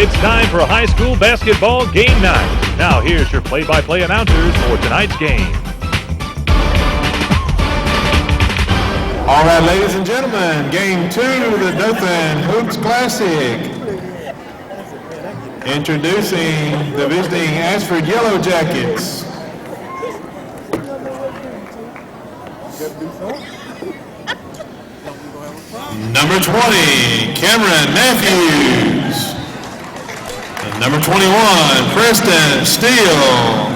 It's time for high school basketball game night. Now here's your play-by-play announcers for tonight's game. All right, ladies and gentlemen, game 2 of the Dothan Hoops Classic. Introducing the visiting Ashford Yellow Jackets. Number 20, Cameron Matthews. And number 21, Preston Steele.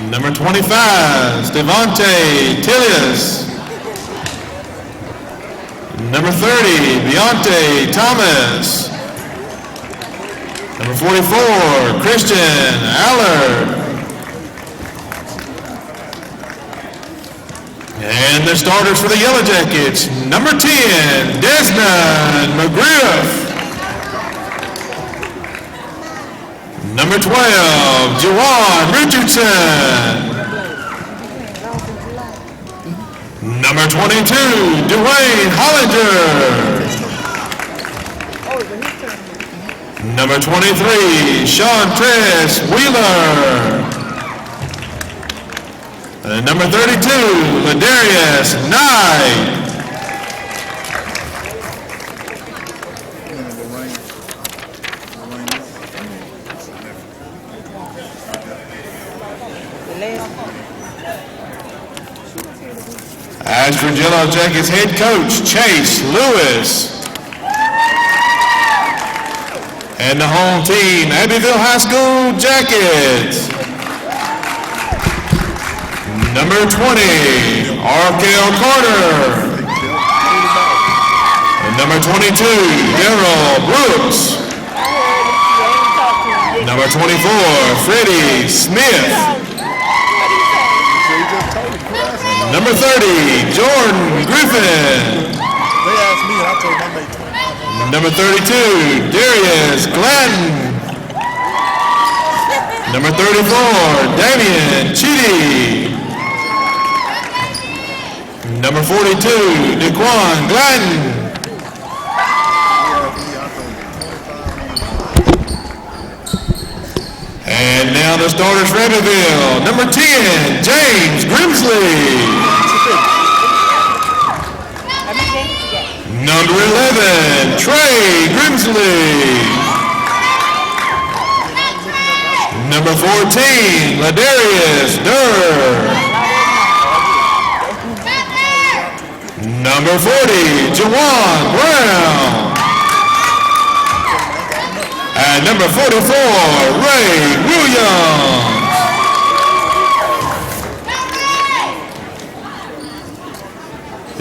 Number 25, Devontae Tillius. Number 30, Beyonce Thomas. Number 44, Christian Allard. And the starters for the Yellow Jackets, number 10, Desmond McGriff. Number 12, Jawan Richardson. Number 22, Dwayne Hollinger. Number 23, Sean Tress Wheeler. And number 32, Ladarius Knight. Ashford Yellow Jackets head coach, Chase Lewis. And the home team, Abbeville High School Jackets. Number 20, Arkell Carter. And number 22, Daryl Brooks. Number 24, Freddie Smith. Number 30, Jordan Griffin. Number 32, Darius Gladden. Number 34, Damian Chitty. Number 42, Daquan Gladden. And now the starters for Abbeville. Number 10, James Grimsley. Number 11, Trey Grimsley. Number 14, Ladarius Durr. Number 40, Jawan Brown. And number 44, Ray Williams.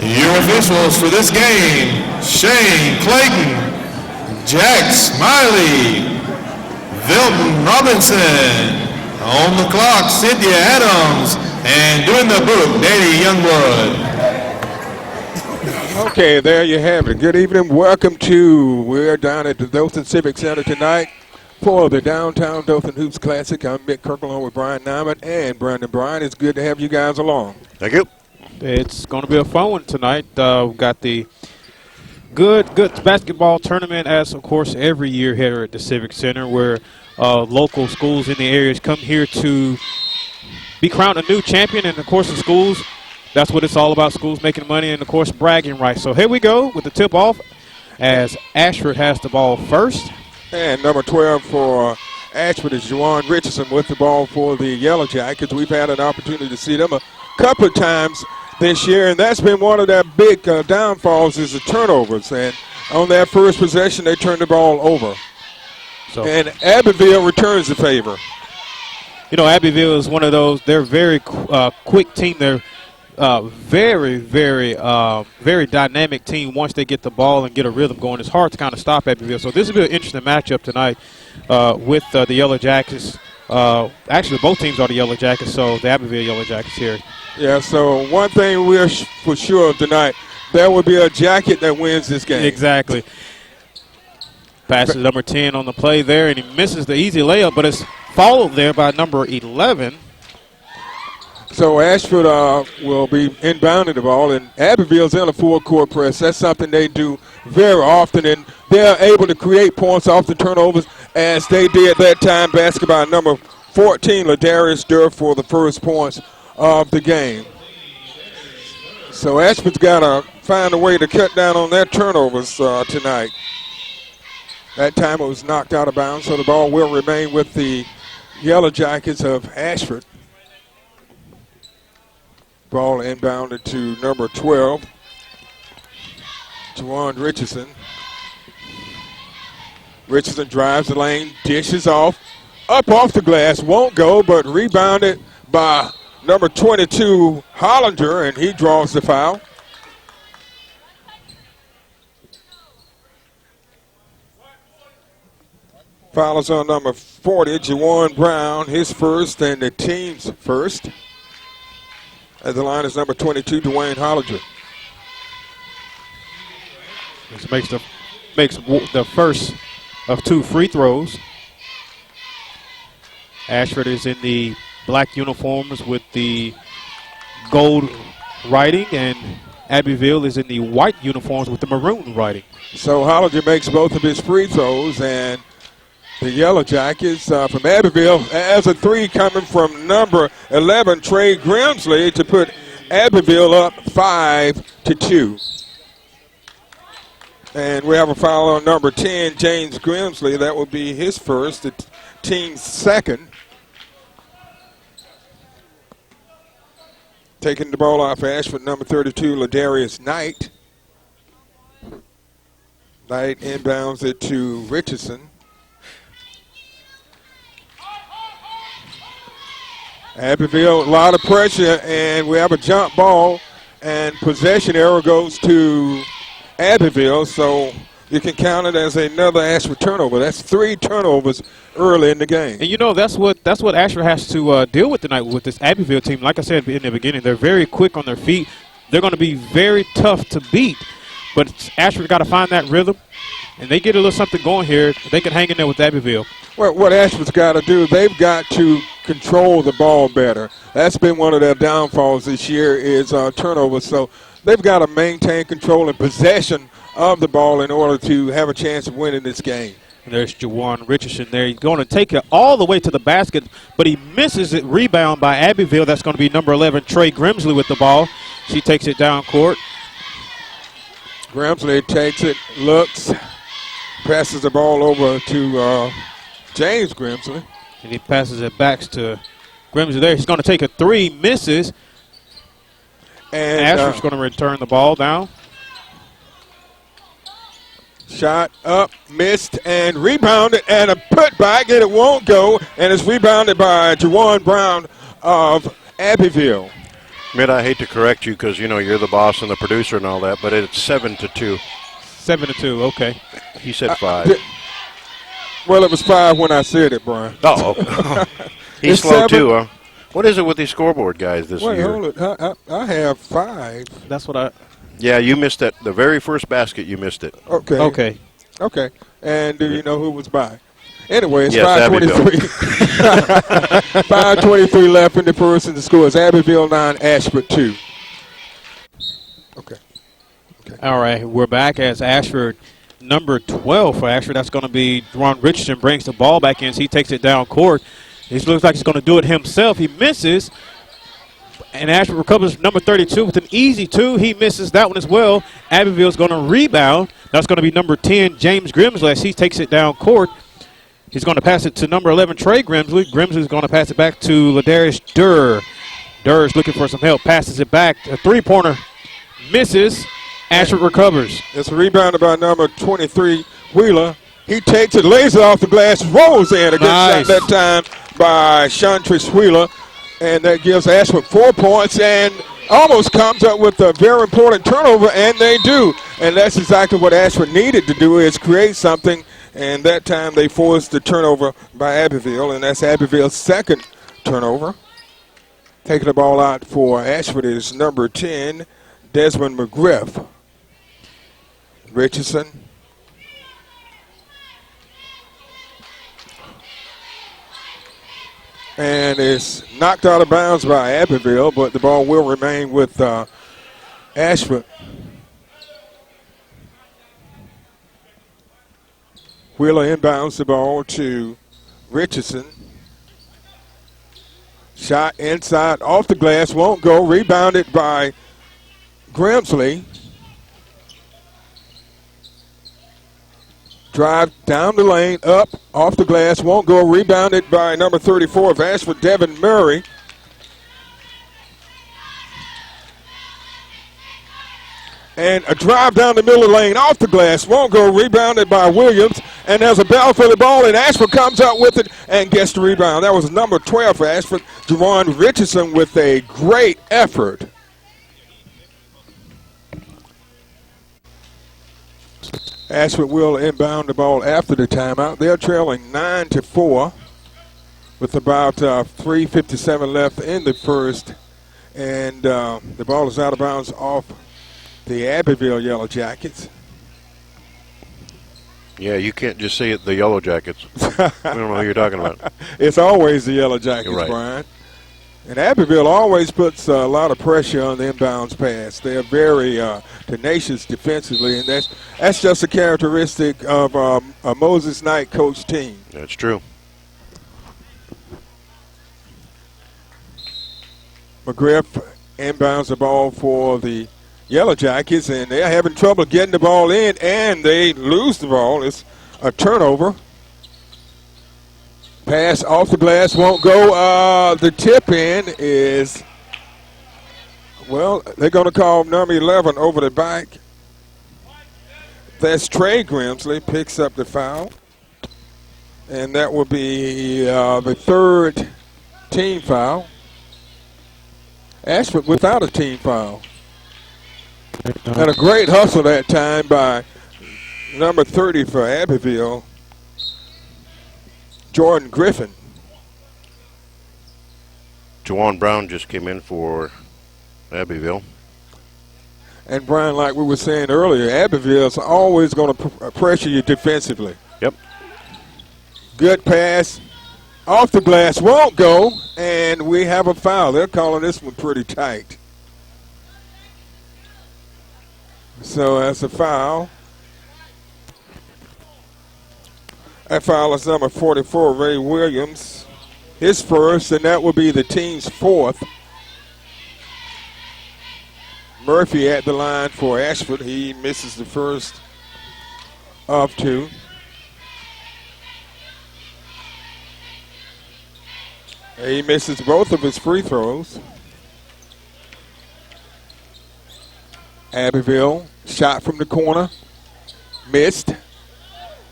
Your officials for this game, Shane Clayton, Jack Smiley, Vilton Robinson. On the clock, Cynthia Adams. And doing the book, Danny Youngblood. Okay, there you have it. Good evening. Welcome to, we're down at the Dothan Civic Center tonight for the Downtown Dothan Hoops Classic. I'm Mick Kirkle along with Brian Nyman and Brandon Bryan. It's good to have you guys along. Thank you. It's going to be a fun one tonight. We've got the good basketball tournament, as of course every year here at the Civic Center, where local schools in the areas come here to be crowned a new champion. And of course the schools, that's what it's all about, schools making money and, of course, bragging rights. So here we go with the tip-off as Ashford has the ball first. And number 12 for Ashford is Jawan Richardson with the ball for the Yellow Jackets. We've had an opportunity to see them a couple of times this year, and that's been one of their big downfalls is the turnovers. And on that first possession, they turned the ball over. So, and Abbeville returns the favor. You know, Abbeville is one of those, they're a very quick team. They're very dynamic team. Once they get the ball and get a rhythm going, it's hard to kind of stop Abbeville. So this will be an interesting matchup tonight with the Yellow Jackets. Actually, both teams are the Yellow Jackets, so the Abbeville Yellow Jackets here. Yeah, so one thing we're for sure of tonight, there will be a jacket that wins this game. Exactly. Passes number 10 on the play there, and he misses the easy layup, but it's followed there by number 11. So Ashford will be inbounding the ball, and Abbeville's in a full court press. That's something they do very often, and they're able to create points off the turnovers as they did that time. Basketball number 14, Ladarius Durr, for the first points of the game. So Ashford's got to find a way to cut down on their turnovers tonight. That time it was knocked out of bounds, so the ball will remain with the Yellow Jackets of Ashford. Ball inbounded to number 12, Juwan Richardson. Richardson drives the lane, dishes off, up off the glass, won't go, but rebounded by number 22, Hollander, and he draws the foul. Foul is on number 40, Juwan Brown, his first and the team's first. As the line is number 22, Dwayne Hollander. This makes the first of 2 free throws. Ashford is in the black uniforms with the gold writing, and Abbeville is in the white uniforms with the maroon writing. So Hollander makes both of his free throws, and the Yellow Jackets from Abbeville has a 3 coming from number 11, Trey Grimsley, to put Abbeville up 5-2. And we have a foul on number 10, James Grimsley. That will be his first, the team's second. Taking the ball off Ashford, number 32, Ladarius Knight. Knight inbounds it to Richardson. Abbeville, a lot of pressure, and we have a jump ball, and possession arrow goes to Abbeville, so you can count it as another Ashford turnover. That's 3 turnovers early in the game. And you know, that's what Ashford has to deal with tonight with this Abbeville team. Like I said in the beginning, they're very quick on their feet. They're going to be very tough to beat, but Ashford got to find that rhythm, and they get a little something going here. They can hang in there with Abbeville. Well, what Ashford's got to do, they've got to control the ball better. That's been one of their downfalls this year is turnovers. So they've got to maintain control and possession of the ball in order to have a chance of winning this game. And there's Juwan Richardson there. He's going to take it all the way to the basket, but he misses it. Rebound by Abbeville. That's going to be number 11, Trey Grimsley, with the ball. She takes it down court. Grimsley takes it, looks, passes the ball over to James Grimsley. And he passes it back to Grimsley there. He's going to take a 3, misses. And Ashford's going to return the ball down. Shot up, missed, and rebounded, and a putback, and it won't go, and it's rebounded by Juwan Brown of Abbeville. Mitt, I hate to correct you because, you know, you're the boss and the producer and all that, but it's 7-2. 7-2, okay. He said 5. Well, it was 5 when I said it, Brian. Oh, he's slow 7. Too, huh? What is it with these scoreboard guys this year? Wait, hold it. I have 5. That's what I... Yeah, you missed that. The very first basket, you missed it. Okay. And do you know who was by? Anyway, it's yes, 5:23. 5:23 left in the first, and the score is Abbeville 9, Ashford 2. Okay. All right, we're back as Ashford, number 12 for Ashford. That's going to be Ron Richardson, brings the ball back in. So he takes it down court. He looks like he's going to do it himself. He misses. And Ashford recovers number 32 with an easy 2. He misses that one as well. Abbeville's going to rebound. That's going to be number 10, James Grimsley, as he takes it down court. He's going to pass it to number 11, Trey Grimsley. Grimsley's going to pass it back to Ladarius Durr. Durr's looking for some help. Passes it back. A 3-pointer misses. Ashford recovers. It's rebounded by number 23, Wheeler. He takes it, lays it off the glass, rolls in. A good shot that time by Shantrice Wheeler. And that gives Ashford 4 points and almost comes up with a very important turnover, and they do. And that's exactly what Ashford needed to do, is create something. And that time they forced the turnover by Abbeville, and that's Abbeville's second turnover. Taking the ball out for Ashford is number 10, Desmond McGriff. Richardson. And it's knocked out of bounds by Abbeville, but the ball will remain with Ashford. Wheeler inbounds the ball to Richardson. Shot inside, off the glass, won't go. Rebounded by Grimsley. Drive down the lane, up, off the glass, won't go. Rebounded by number 34 of Ashford, Devin Murray. And a drive down the middle of the lane, off the glass, won't go. Rebounded by Williams. And there's a battle for the ball, and Ashford comes out with it and gets the rebound. That was number 12 for Ashford, Juwan Richardson, with a great effort. Ashford will inbound the ball after the timeout. They're trailing 9-4 with about 3:57 left in the first. And the ball is out of bounds off the Abbeville Yellow Jackets. Yeah, you can't just say it, the Yellow Jackets. I don't know who you're talking about. It's always the Yellow Jackets, Right. Brian. And Abbeville always puts a lot of pressure on the inbounds pass. They're very tenacious defensively, and that's just a characteristic of a Moses Knight coach team. That's true. McGriff inbounds the ball for the Yellow Jackets, and they're having trouble getting the ball in, and they lose the ball. It's a turnover. Pass off the glass, won't go. The tip in is, well, they're going to call number 11 over the back. That's Trey Grimsley, picks up the foul. And that will be the third team foul. Ashford without a team foul. And a great hustle that time by number 30 for Abbeville, Jordan Griffin. Juwan Brown just came in for Abbeville. And Brian, like we were saying earlier, Abbeville's always going to pressure you defensively. Yep. Good pass. Off the glass, won't go, and we have a foul. They're calling this one pretty tight. So that's a foul. That foul is number 44, Ray Williams. His first, and that will be the team's fourth. Murphy at the line for Ashford. He misses the first of two. He misses both of his free throws. Abbeville, shot from the corner, missed.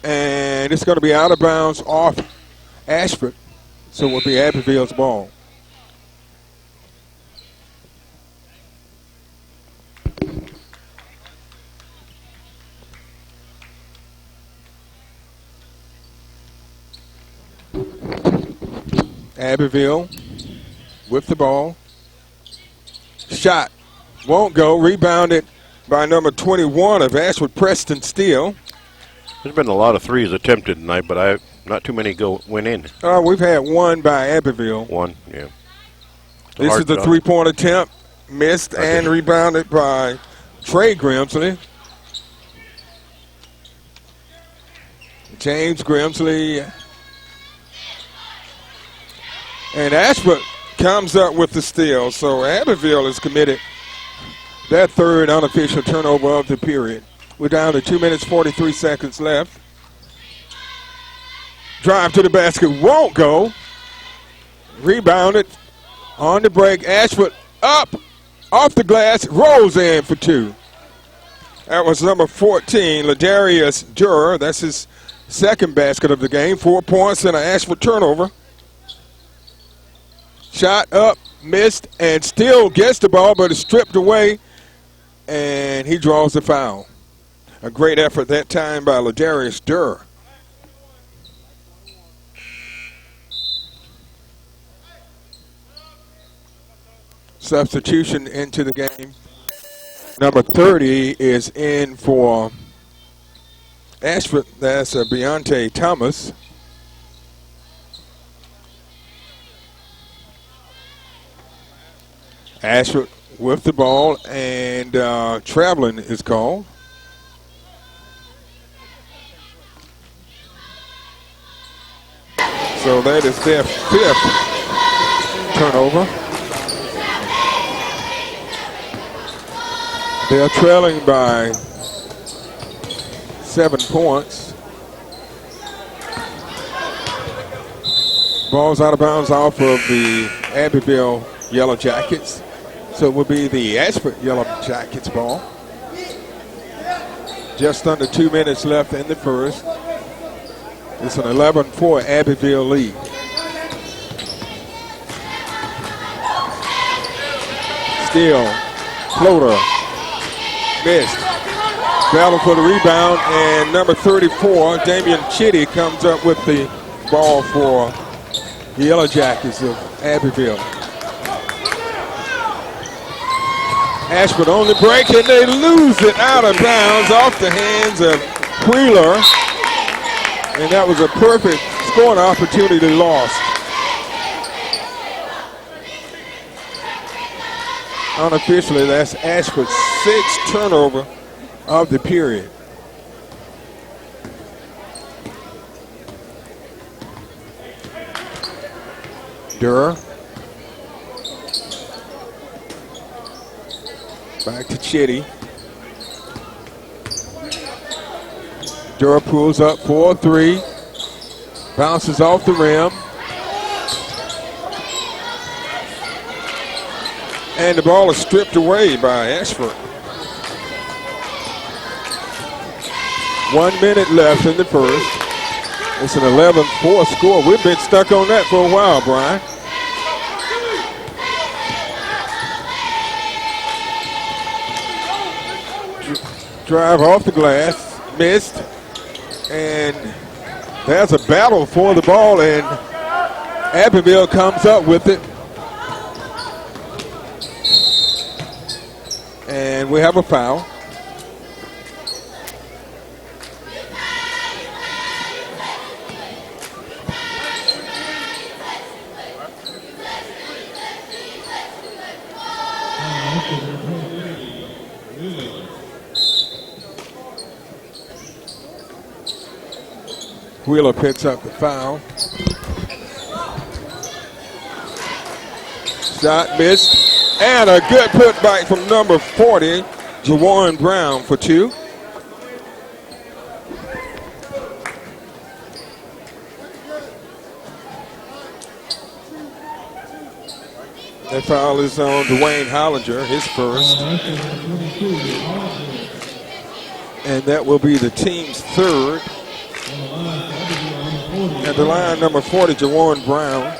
And it's going to be out of bounds off Ashford. So it will be Abbeville's ball. Abbeville with the ball. Shot. Won't go. Rebounded by number 21 of Ashford, Preston Steele. There's been a lot of threes attempted tonight, but not too many went in. We've had one by Abbeville. One, yeah. This is the three-point attempt. Missed and rebounded by Trey Grimsley. James Grimsley. And Ashford comes up with the steal. So Abbeville has committed that third unofficial turnover of the period. We're down to 2 minutes, 43 seconds left. Drive to the basket, won't go. Rebounded on the break. Ashford up, off the glass, rolls in for two. That was number 14, Ladarius Durer. That's his second basket of the game. 4 points and an Ashford turnover. Shot up, missed, and still gets the ball, but it's stripped away, and he draws the foul. A great effort that time by Ladarius Durer. Substitution into the game. Number 30 is in for Ashford. That's Beyonce Thomas. Ashford with the ball, and traveling is called. So that is their 5th turnover. They're trailing by 7 points. Ball's out of bounds off of the Abbeville Yellow Jackets. So it will be the Ashford Yellow Jackets ball. Just under 2 minutes left in the first. It's an 11-4 Abbeville lead. Steele, floater, missed. Battle for the rebound, and number 34, Damian Chitty, comes up with the ball for the Yellow Jackets of Abbeville. Ashford on the break, and they lose it out of bounds off the hands of Wheeler. And that was a perfect scoring opportunity lost. Unofficially, that's Ashford's 6th turnover of the period. Durr. Back to Chitty. Durr pulls up 4-3. Bounces off the rim. And the ball is stripped away by Ashford. 1 minute left in the first. It's an 11-4 score. We've been stuck on that for a while, Brian. Drive off the glass, missed, and there's a battle for the ball, and Abbeville comes up with it. And we have a foul. Wheeler picks up the foul. Shot missed. And a good putback from number 40, Jawan Brown, for 2. That foul is on Dwayne Hollinger, his first. And that will be the team's 3rd. At the line, number 40, Jawan Brown.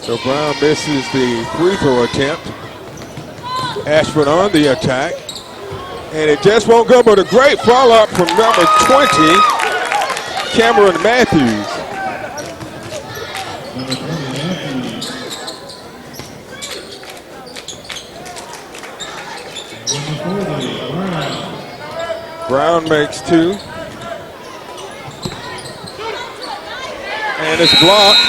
So Brown misses the free throw attempt. Ashford on the attack. And it just won't go, but a great follow-up from number 20, Cameron Matthews. Brown makes 2. And it's blocked.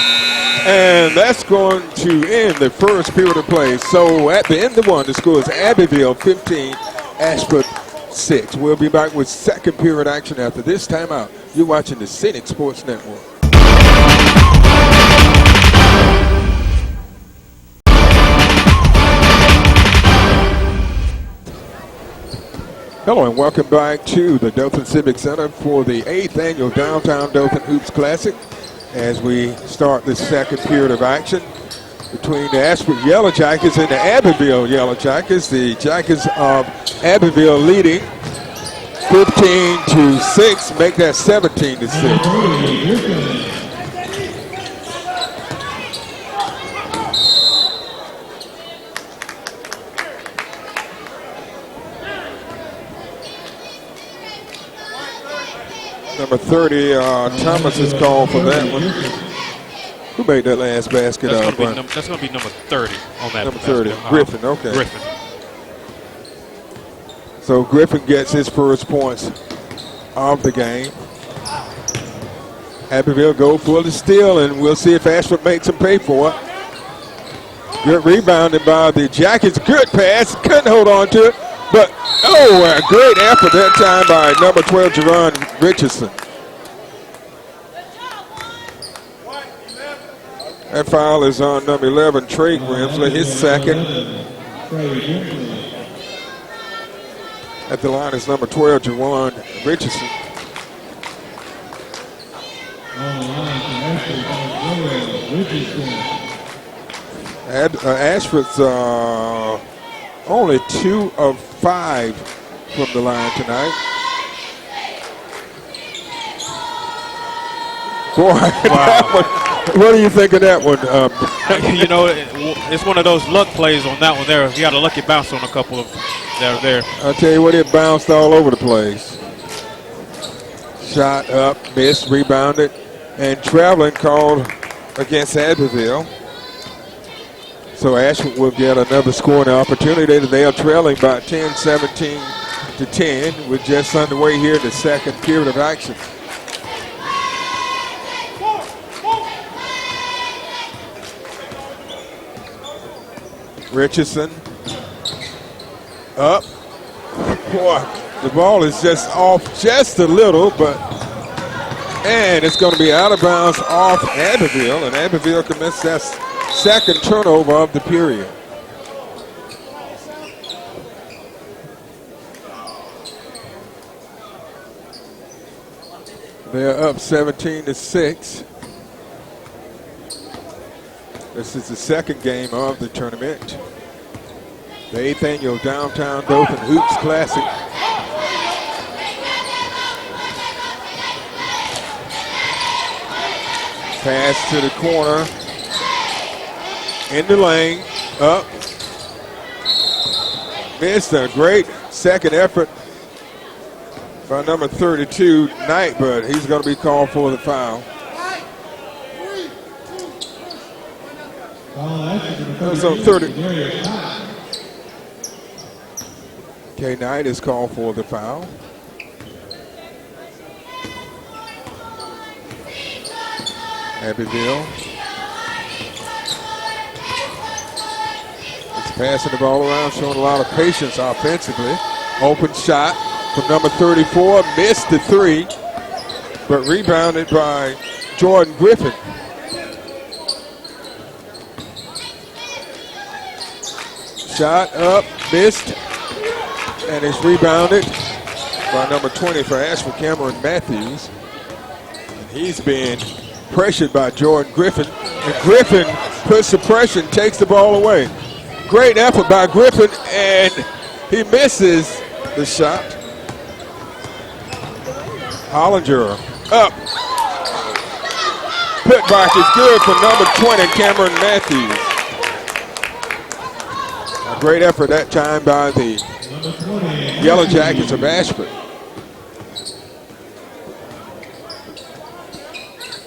And that's going to end the first period of play. So at the end of 1, the score is Abbeville 15, Ashford 6. We'll be back with second period action after this timeout. You're watching the Scenic Sports Network. Hello and welcome back to the Dothan Civic Center for the 8th annual Downtown Dothan Hoops Classic as we start the second period of action between the Ashford Yellow Jackets and the Abbeville Yellow Jackets. The Jackets of Abbeville leading 15-6, make that 17-6. Number 30, Thomas is called for that one. Who made that last basket? That's going to be number 30 on that. Number 30, Griffin, okay. Griffin. So Griffin gets his first points of the game. Abbeville go for the steal, and we'll see if Ashford makes him pay for it. Good rebounded by the Jackets. Good pass. Couldn't hold on to it. But, a great effort that time by number 12, Jerron Richardson. That foul is on number 11, Trey Grimsley, his second. At the line is number 12, Jerron Richardson. Ashford's only 2 of 5 from the line tonight. Boy, wow. What do you think of that one? You know, it's one of those luck plays on that one there. He got a lucky bounce on a couple of that are there. I'll tell you what, it bounced all over the place. Shot up, missed, rebounded, and traveling called against Abbeville. So Ashford will get another scoring opportunity. They are trailing by 10, 17 to 10. We're just underway here in the second period of action. Richardson up. Boy, the ball is just off just a little, and it's going to be out of bounds off Abbeville, and Abbeville commits that second turnover of the period. They're up 17-6. This is the second game of the tournament. The 8th annual Downtown Dothan Hoops Classic. Pass to the corner. In the lane, up. Missed. A great second effort by number 32, Knight, but he's going to be called for the foul. So 30. Okay, Knight is called for the foul. Abbeville. Passing the ball around, showing a lot of patience offensively. Open shot from number 34, missed the 3, but rebounded by Jordan Griffin. Shot up, missed, and it's rebounded by number 20 for Ashford, Cameron Matthews. And he's been pressured by Jordan Griffin, and Griffin puts the pressure and takes the ball away. Great effort by Griffin, and he misses the shot. Hollinger up. Putback is good for number 20, Cameron Matthews. A great effort that time by the Yellow Jackets of Ashford.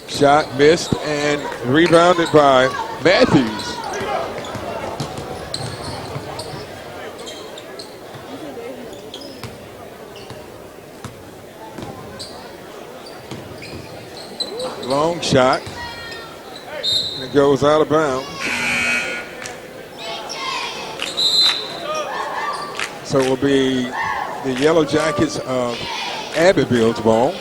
Shot missed and rebounded by Matthews. Long shot. And it goes out of bounds. So it will be the Yellow Jackets of Abbeville's ball.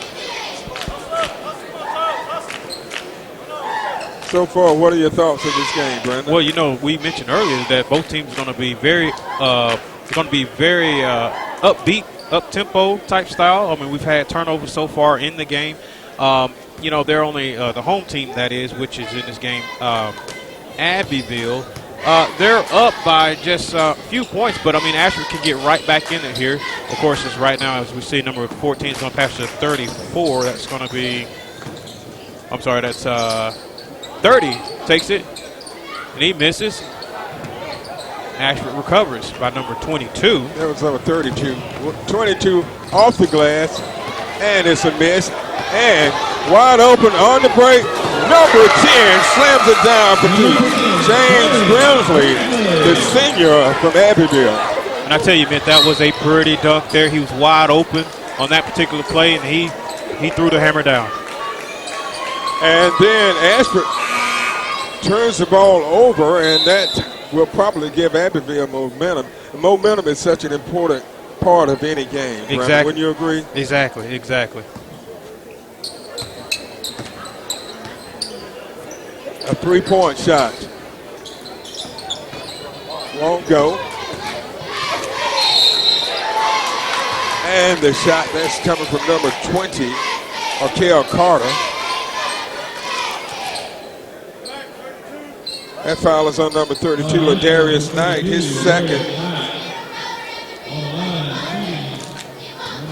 So far, what are your thoughts of this game, Brandon? Well, you know, we mentioned earlier that both teams are going to be very upbeat, up-tempo type style. I mean, we've had turnovers so far in the game. You know, they're only the home team, that is, which is in this game, Abbeville. They're up by just a few points, but, I mean, Ashford can get right back in it here. Of course, it's right now, as we see, number 14 is going to pass to 34. That's going to be, I'm sorry, that's 30 takes it, and he misses. Ashford recovers by number 22. That was number 32. 22 off the glass, and it's a miss. And wide open on the break, number 10 slams it down for two. James Grimsley, the senior from Abbeville. And I tell you, Mint, that was a pretty dunk there. He was wide open on that particular play, and he threw the hammer down. And then Ashford turns the ball over, and that will probably give Abbeville momentum. And momentum is such an important part of any game. Exactly. Brandon, wouldn't you agree? Exactly. Exactly. A three-point shot. Won't go. And the shot that's coming from number 20, Arkel Carter. That foul is on number 32, Ladarius Knight, his second.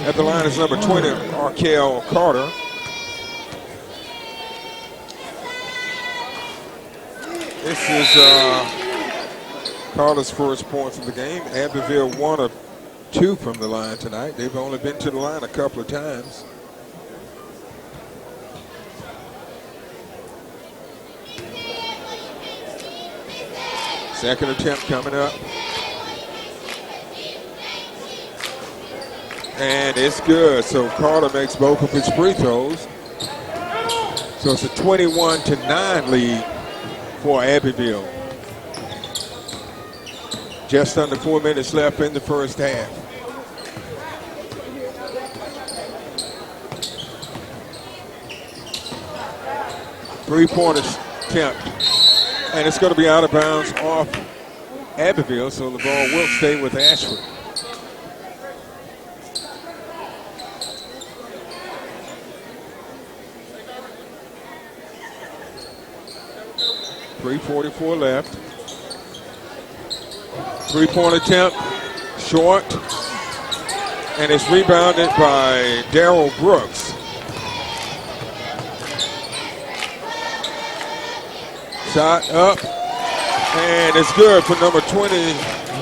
At the line is number 20, Arkel Carter. This is Carter's first points of the game. Abbeville 1 of 2 from the line tonight. They've only been to the line a couple of times. Second attempt coming up. And it's good. So Carter makes both of his free throws. So it's a 21-9 lead for Abbeville. Just under 4 minutes left in the first half. Three-point attempt. And it's going to be out of bounds off Abbeville, so the ball will stay with Ashford. .344 left. Three-point attempt, short, and it's rebounded by Darrell Brooks. Shot up, and it's good for number 20.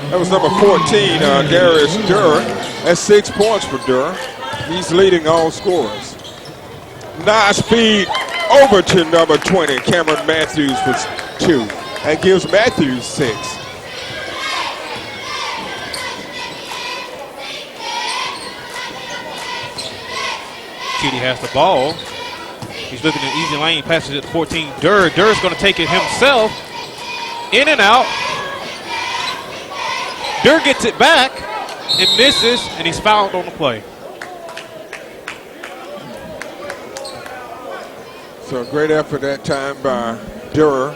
That was number 14, Darius Durr. That's 6 points for Durr. He's leading all scorers. Nice feed over to number 20, Cameron Matthews for 2. That gives Matthews 6. Kitty has the ball. He's looking at easy lane, passes it to 14. Durr's going to take it himself. In and out. Durr gets it back and misses, and he's fouled on the play. So a great effort that time by Durr.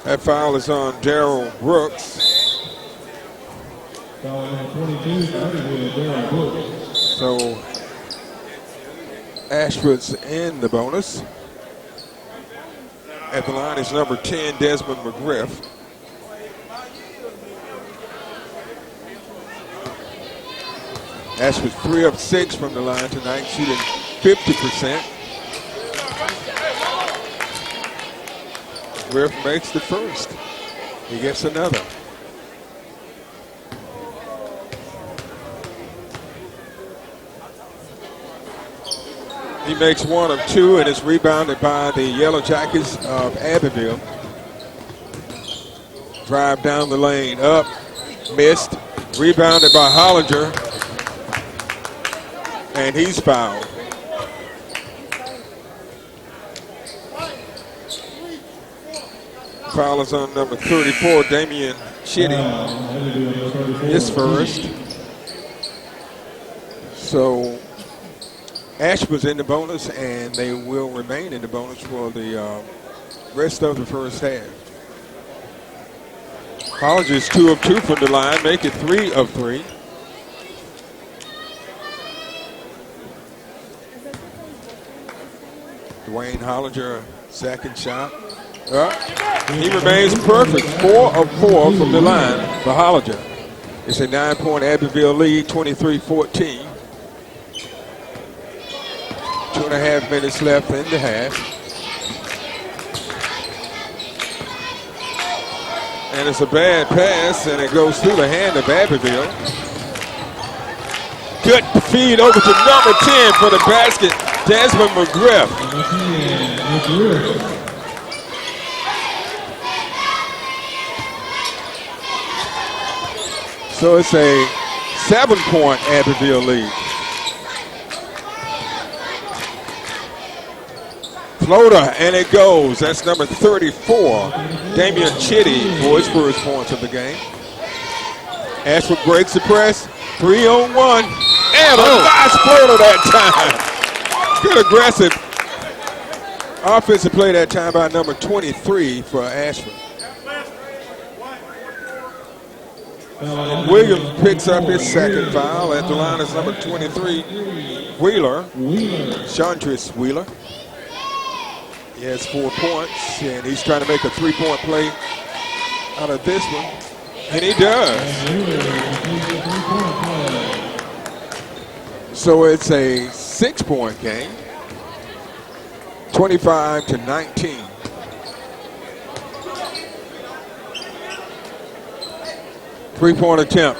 That foul is on Darrell Brooks. So Ashford's in the bonus. At the line is number 10, Desmond McGriff. Ashford's 3 of 6 from the line tonight, shooting 50%. McGriff makes the first. He gets another. He makes 1 of 2, and it's rebounded by the Yellow Jackets of Abbeville. Drive down the lane, up, missed, rebounded by Hollinger, and he's fouled. Foul is on number 34, Damian Chitty. His first. So Ashford's in the bonus, and they will remain in the bonus for the rest of the first half. Hollinger is 2 of 2 from the line, make it 3 of 3. Dwayne Hollinger, second shot. He remains perfect, 4 of 4 from the line for Hollinger. It's a 9-point Abbeville lead, 23-14. 2.5 minutes left in the half. And it's a bad pass, and it goes through the hand of Abbeville. Good feed over to number 10 for the basket, Desmond McGriff. So it's a 7-point Abbeville lead. Floater, and it goes. That's number 34, Damian Chitty, for his first points of the game. Ashford breaks the press, 3-on-1, and a nice floater that time. Good aggressive offensive play that time by number 23 for Ashford. Williams picks up his second foul. At the line is number 23, Wheeler, Chandris Wheeler. He has 4 points, and he's trying to make a 3-point play out of this one, and he does. So it's a 6-point game, 25-19. Three-point attempt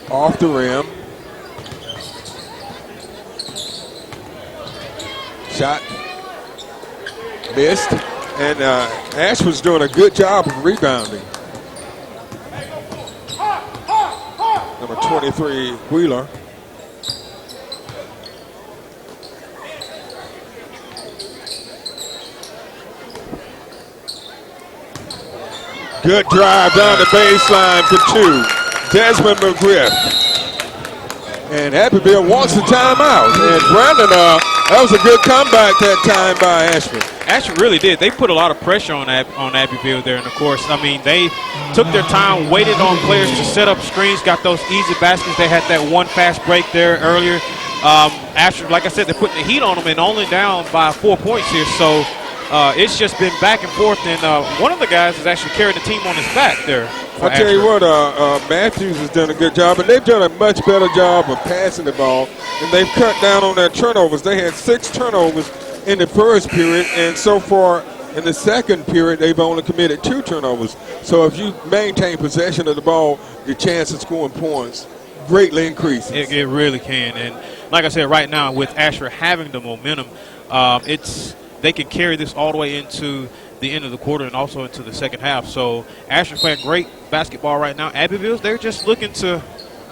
off the rim. Shot missed, and Ash was doing a good job of rebounding. Number 23, Wheeler. Good drive down the baseline for 2. Desmond McGriff. And Abbeville wants the timeout. And Brandon, that was a good comeback that time by Ashford. Ashford really did. They put a lot of pressure on Abbeville there. And, of course, I mean, they took their time, waited on players to set up screens, got those easy baskets. They had that one fast break there earlier. Ashford, like I said, they're putting the heat on them and only down by 4 points here. So it's just been back and forth. And one of the guys has actually carried the team on his back there. I'll tell you what, Matthews has done a good job, and they've done a much better job of passing the ball, and they've cut down on their turnovers. They had 6 turnovers in the first period, and so far in the second period, they've only committed 2 turnovers. So if you maintain possession of the ball, your chance of scoring points greatly increases. It really can. And like I said, right now with Ashford having the momentum, they can carry this all the way into the end of the quarter and also into the second half. So Ashford playing great basketball right now. Abbeville, they're just looking to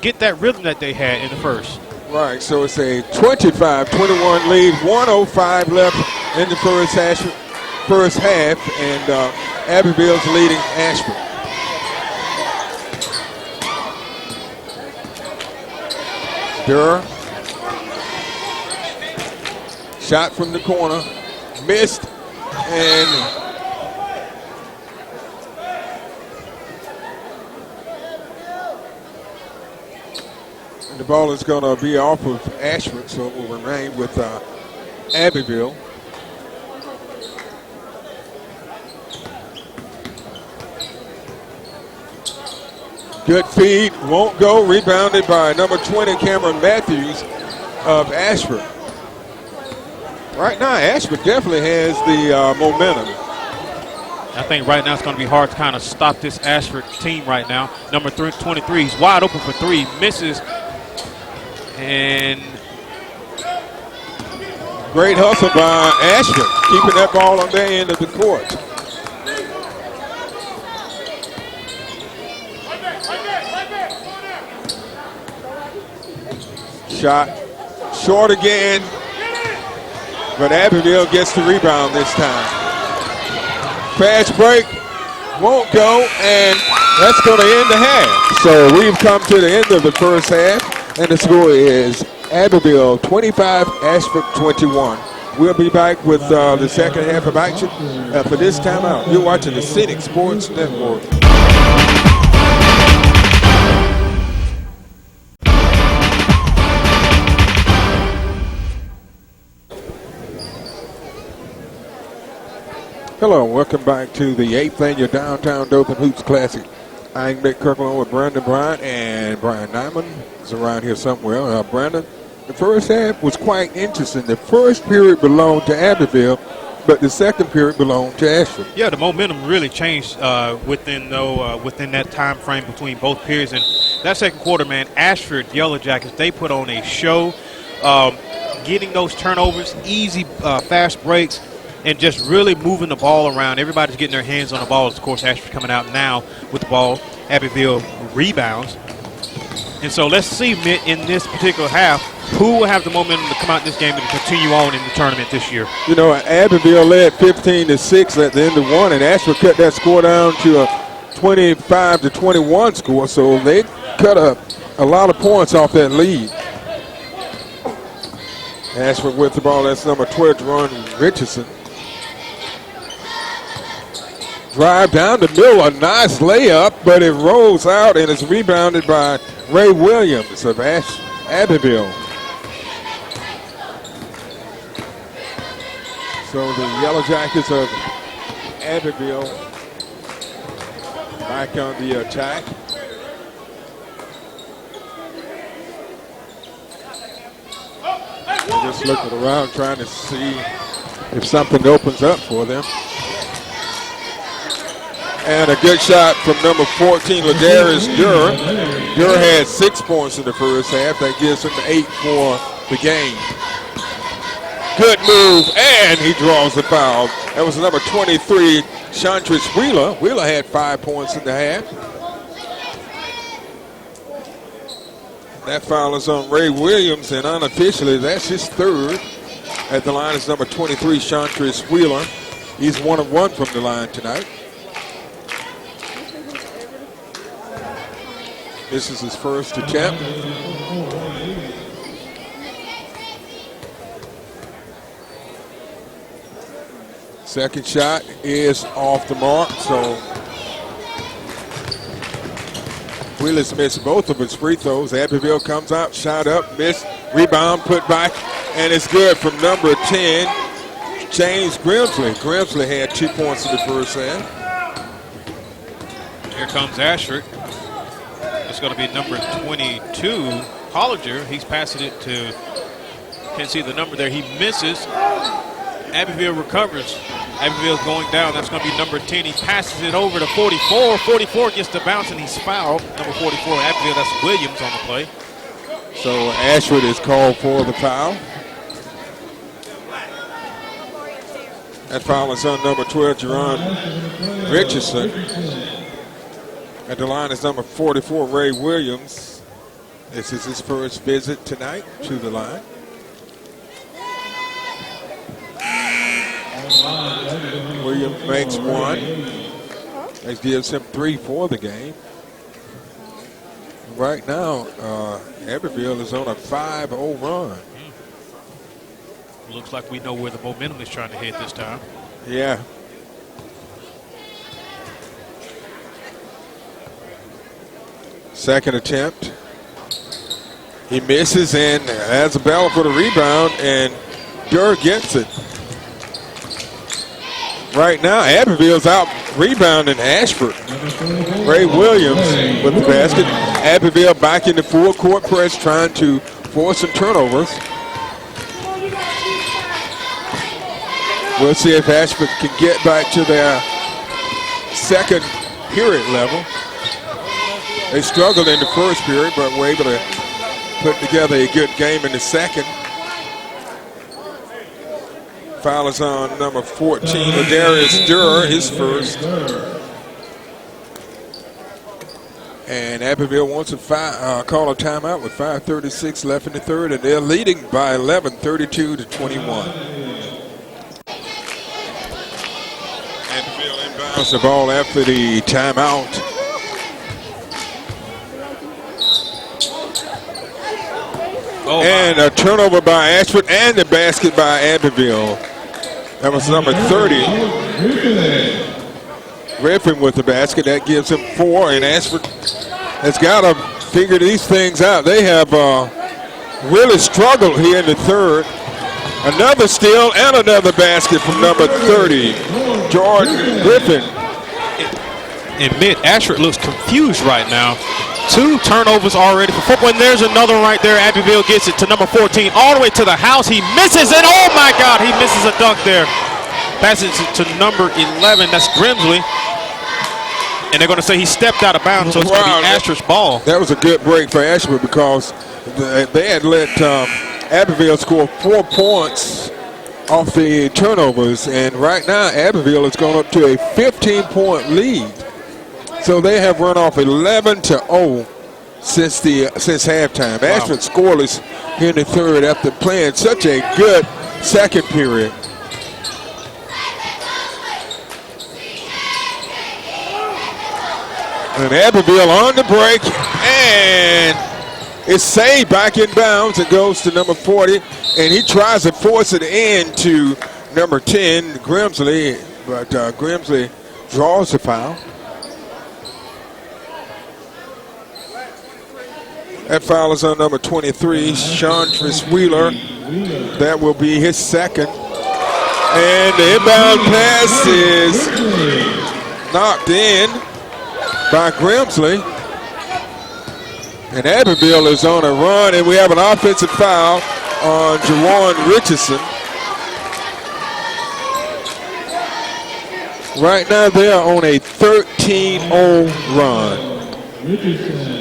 get that rhythm that they had in the first. Right, so it's a 25-21 lead, 1:05 left in the first half, and Abbeville's leading Ashford. Durr, shot from the corner, missed, and the ball is going to be off of Ashford, so it will remain with Abbeville. Good feed, won't go. Rebounded by number 20, Cameron Matthews of Ashford. Right now, Ashford definitely has the momentum. I think right now it's going to be hard to kind of stop this Ashford team right now. Number 23, he's wide open for 3, misses. And great hustle by Ashford, keeping that ball on their end of the court. Shot short again, but Abbeville gets the rebound this time. Fast break, won't go, and that's going to end the half. So we've come to the end of the first half. And the score is Abbeville 25, Ashford 21. We'll be back with the second half of action for this time out. You're watching the Scenic Sports Network. Hello, and welcome back to the 8th Annual Downtown Dothan Hoops Classic. I'm Nick Kirkland with Brandon Bryant, and Brian Nyman is around here somewhere. Brandon, the first half was quite interesting. The first period belonged to Abbeville, but the second period belonged to Ashford. Yeah, the momentum really changed within that time frame between both periods. And that second quarter, man, Ashford Yellow Jackets, they put on a show, getting those turnovers, easy fast breaks, and just really moving the ball around. Everybody's getting their hands on the ball. Of course, Ashford coming out now with the ball. Abbeville rebounds. And so let's see, Mitt, in this particular half, who will have the momentum to come out this game and continue on in the tournament this year? You know, Abbeville led 15-6 at the end of one, and Ashford cut that score down to a 25-21 score, so they cut a lot of points off that lead. Ashford with the ball, that's number 12, Jerron Richardson. Drive down the middle, a nice layup, but it rolls out and is rebounded by Ray Williams of Abbeville. So the Yellow Jackets of Abbeville back on the attack. They're just looking around trying to see if something opens up for them. And a good shot from number 14, Ladarius Durr. Durr had 6 points in the first half. That gives him 8 for the game. Good move, and he draws the foul. That was number 23, Chantrice Wheeler. Wheeler had 5 points in the half. That foul is on Ray Williams, and unofficially, that's his third. At the line is number 23, Chantrice Wheeler. He's 1 of 1 from the line tonight. This is his first attempt. Second shot is off the mark, so Wheeler's missed both of his free throws. Abbeville comes out, shot up, missed, rebound, put back, and it's good from number 10, James Grimsley. Grimsley had 2 points in the first half. Here comes Ashford. It's going to be number 22, Hollinger. He's passing it to, can't see the number there. He misses. Abbeville recovers. Abbeville's going down. That's going to be number 10. He passes it over to 44. 44 gets the bounce, and he's fouled. Number 44, Abbeville, that's Williams on the play. So Ashford is called for the foul. That foul is on number 12, Jerron Richardson. At the line is number 44, Ray Williams. This is his first visit tonight to the line. Williams makes 1. That gives him 3 for the game. Right now, Abbeville is on a 5-0 run. Looks like we know where the momentum is trying to head this time. Yeah. Second attempt. He misses and has a battle for the rebound, and Durr gets it. Right now, Abbeville's out rebounding Ashford. Ray Williams with the basket. Abbeville back in the full court press, trying to force some turnovers. We'll see if Ashford can get back to their second period level. They struggled in the first period, but were able to put together a good game in the second. Foul is on number 14, Ladarius Durr, his first. And Abbeville wants to call a timeout with 5:36 left in the third, and they're leading by 11, 32-21. Abbeville inbounds the ball after the timeout. And a turnover by Ashford and the basket by Abbeville. That was number 30. Griffin with the basket. That gives him 4, and Ashford has got to figure these things out. They have really struggled here in the third. Another steal and another basket from number 30, Jordan Griffin. And Ashford looks confused right now. 2 turnovers already for football, and there's another one right there. Abbeville gets it to number 14, all the way to the house. He misses it. Oh, my God, he misses a dunk there. Passes it to number 11, that's Grimsley. And they're going to say he stepped out of bounds, so it's going to be Ashford's ball. That was a good break for Ashford because they had let Abbeville score 4 points off the turnovers, and right now Abbeville has gone up to a 15-point lead. So they have run off 11-0 since halftime. Wow. Ashford scoreless here in the third after playing such a good second period. And Abbeville on the break, and it's saved back in bounds. It goes to number 40, and he tries to force it into number 10, Grimsley, but Grimsley draws the foul. That foul is on number 23, Chantress Wheeler. That will be his second. And the inbound pass is knocked in by Grimsley. And Abbeville is on a run, and we have an offensive foul on Jawan Richardson. Right now they're on a 13-0 run.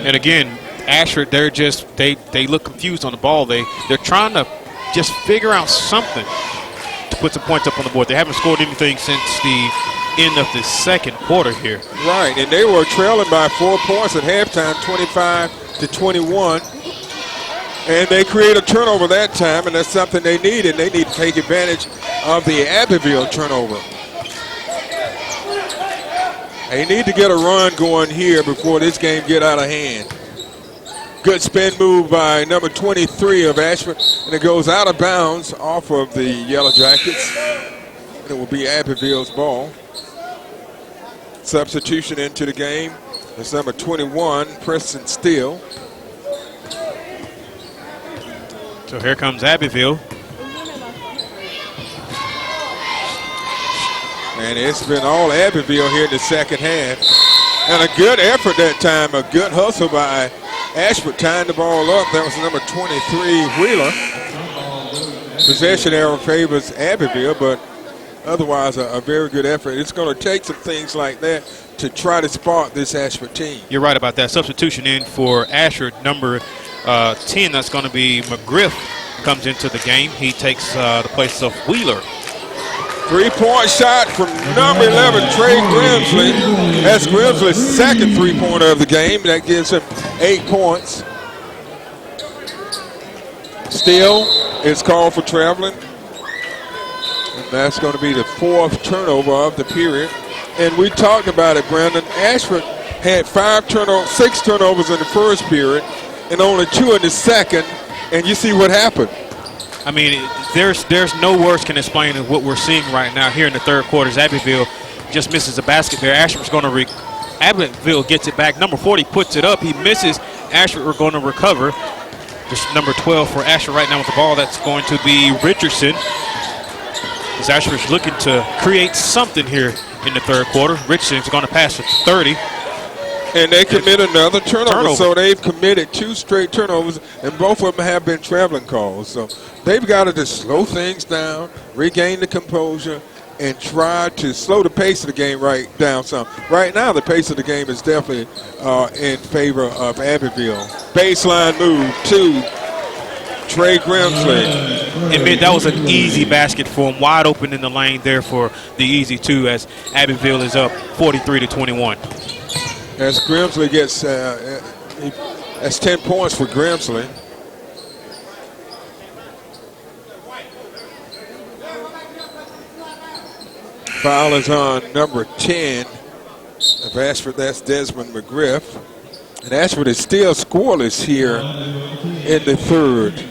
And again, Ashford, they look confused on the ball. They're trying to just figure out something to put some points up on the board. They haven't scored anything since the end of the second quarter here. Right, and they were trailing by 4 points at halftime, 25-21. And they create a turnover that time, and that's something they need, and they need to take advantage of the Abbeville turnover. They need to get a run going here before this game get out of hand. Good spin move by number 23 of Ashford, and it goes out of bounds off of the Yellow Jackets. And it will be Abbeville's ball. Substitution into the game. It's number 21, Preston Steele. So here comes Abbeville. And it's been all Abbeville here in the second half. And a good effort that time, a good hustle by Ashford tying the ball up. That was number 23, Wheeler. Possession arrow favors Abbeville, but otherwise a very good effort. It's going to take some things like that to try to spark this Ashford team. You're right about that. Substitution in for Ashford, number 10, that's going to be McGriff, comes into the game. He takes the place of Wheeler. 3-point shot from number 11, Trey Grimsley. That's Grimsley's second 3-pointer of the game. That gives him 8 points. Still, it's called for traveling. And that's going to be the 4th turnover of the period. And we talked about it, Brandon. Ashford had 6 turnovers in the first period and only 2 in the second. And you see what happened. I mean, there's no words can explain what we're seeing right now here in the third quarter. Abbeville just misses a basket there. Ashford's going to Abbeville gets it back. Number 40 puts it up. He misses. Ashford are going to recover. Just number 12 for Ashford right now with the ball. That's going to be Richardson. As Ashford's looking to create something here in the third quarter. Richardson's going to pass it to 30. And they commit another turnover. So they've committed 2 straight turnovers, and both of them have been traveling calls. So they've got to just slow things down, regain the composure, and try to slow the pace of the game down some. Right now, the pace of the game is definitely in favor of Abbeville. Baseline move to Trey Grimsley. Admit that was an easy basket for him, wide open in the lane there for the easy 2 as Abbeville is up 43-21. As Grimsley gets, that's 10 points for Grimsley. Foul is on number 10 of Ashford. That's Desmond McGriff. And Ashford is still scoreless here in the third.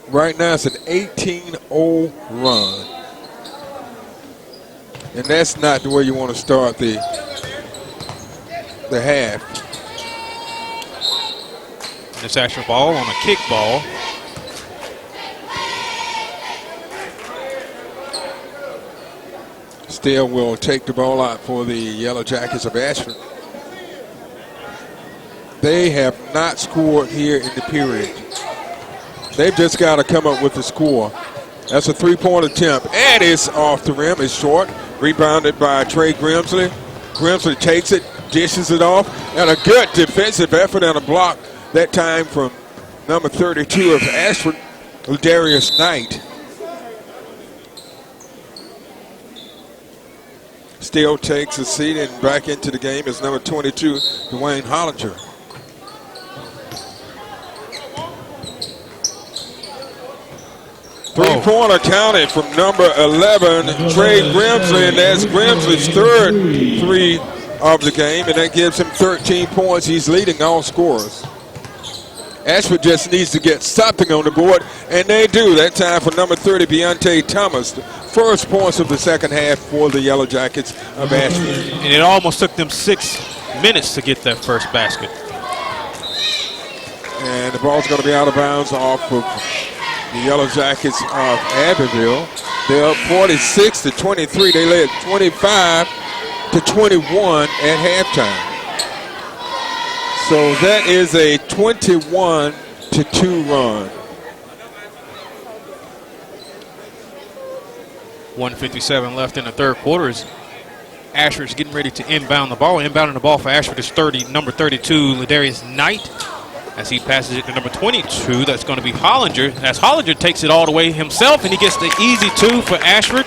Right now it's an 18-0 run. And that's not the way you want to start the half. This Ashford ball on a kick ball. Still will take the ball out for the Yellow Jackets of Ashford. They have not scored here in the period. They've just got to come up with the score. That's a 3-point attempt, and it's off the rim. It's short. Rebounded by Trey Grimsley. Grimsley takes it, dishes it off, and a good defensive effort and a block that time from number 32 of Ashford, Darius Knight. Still takes a seat, and back into the game is number 22, Dwayne Hollinger. Three-pointer counted from number 11, Trey Grimsley, and that's Grimsley's third three of the game, and that gives him 13 points. He's leading all scorers. Ashford just needs to get something on the board, and they do. That time for number 30, Beyonce Thomas. The first points of the second half for the Yellow Jackets of Ashford. And it almost took them 6 minutes to get that first basket. And the ball's going to be out of bounds off of the Yellow Jackets of Abbeville. They're up 46-23. They led 25-21 at halftime. So that is a 21-2 run. 1:57 left in the third quarter. As Ashford's getting ready to inbound the ball. Inbounding the ball for Ashford is number 32, Ladarius Knight. As he passes it to number 22, that's going to be Hollinger. As Hollinger takes it all the way himself, and he gets the easy 2 for Ashford.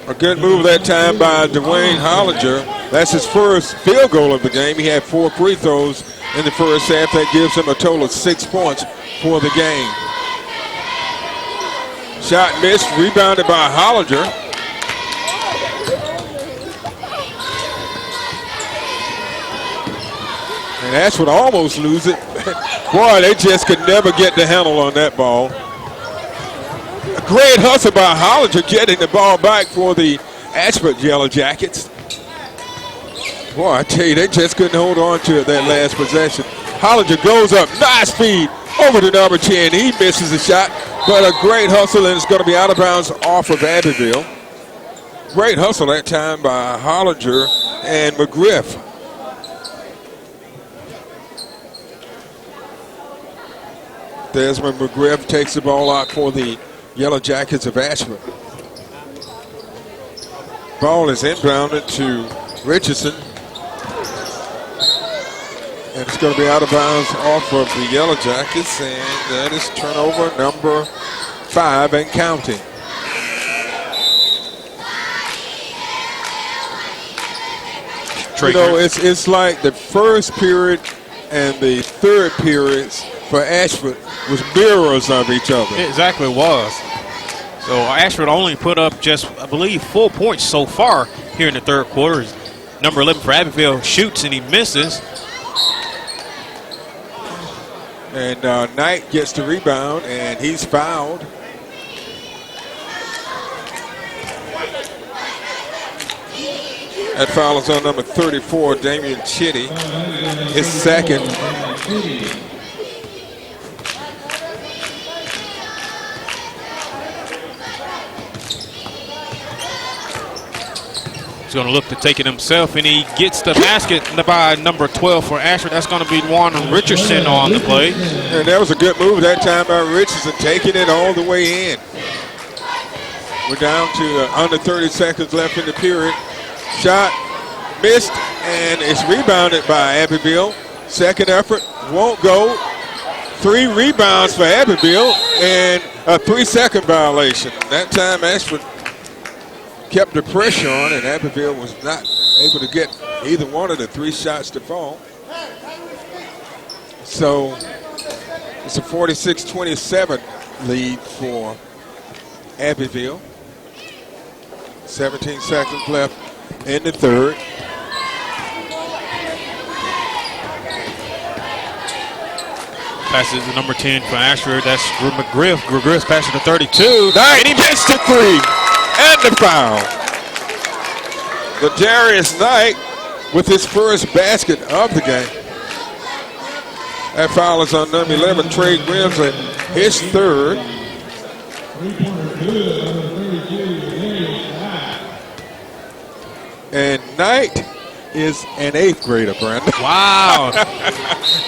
A good move that time by Dwayne Hollinger. That's his first field goal of the game. He had 4 free throws in the first half. That gives him a total of 6 points for the game. Shot missed, rebounded by Hollinger. And Ashford almost lose it. Boy, they just could never get the handle on that ball. A great hustle by Hollinger getting the ball back for the Ashford Yellow Jackets. Boy, I tell you, they just couldn't hold on to it that last possession. Hollinger goes up, nice feed over to number 10. He misses the shot, but a great hustle, and it's going to be out of bounds off of Abbeville. Great hustle that time by Hollinger and McGriff. Desmond McGriff takes the ball out for the Yellow Jackets of Ashford. Ball is inbounded to Richardson. And it's going to be out of bounds off of the Yellow Jackets, and that is turnover number 5 and counting. You know, it's like the first period and the third periods for Ashford was mirrors of each other. It exactly was. So Ashford only put up just, I believe, 4 points so far here in the third quarter. Number 11 for Abbeville shoots and he misses. And Knight gets the rebound, and he's fouled. That foul is on number 34, Damian Chitty, his second. He's going to look to take it himself, and he gets the basket by number 12 for Ashford. That's going to be Juan Richardson on the play. And that was a good move that time by Richardson, taking it all the way in. We're down to under 30 seconds left in the period. Shot missed, and it's rebounded by Abbeville. Second effort won't go. 3 rebounds for Abbeville, and a 3-second violation. That time Ashford kept the pressure on, and Abbeville was not able to get either one of the 3 shots to fall. So it's a 46-27 lead for Abbeville. 17 seconds left in the third. Passes to number 10 for Ashford. That's McGriff. McGriff passes to 32. And he missed the 3. And the foul. Ladarius Knight with his first basket of the game. That foul is on number 11, Trey Grimsley, his third. And Knight is an 8th grader, Brandon. Wow.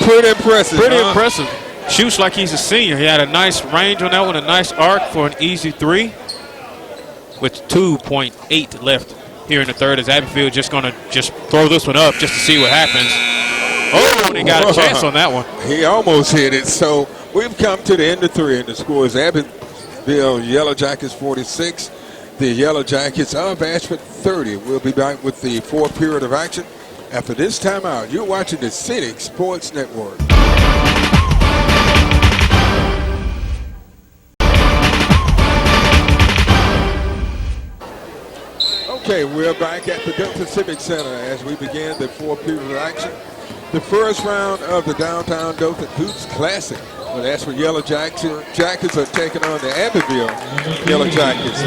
Pretty impressive. Pretty impressive. Shoots like he's a senior. He had a nice range on that one, a nice arc for an easy 3. With 2.8 left here in the third, as Abbeville just going to throw this one up just to see what happens. Oh, and he got a chance on that one. He almost hit it. So we've come to the end of 3, and the score is Abbeville Yellow Jackets 46, the Yellow Jackets of Ashford 30. We'll be back with the 4th period of action after this timeout. You're watching the Scenic Sports Network. Okay, we're back at the Dothan Civic Center as we begin the fourth period of action. The first round of the Downtown Dothan Hoops Classic. Well, that's where Yellow Jackets are taking on the Abbeville Yellow Jackets.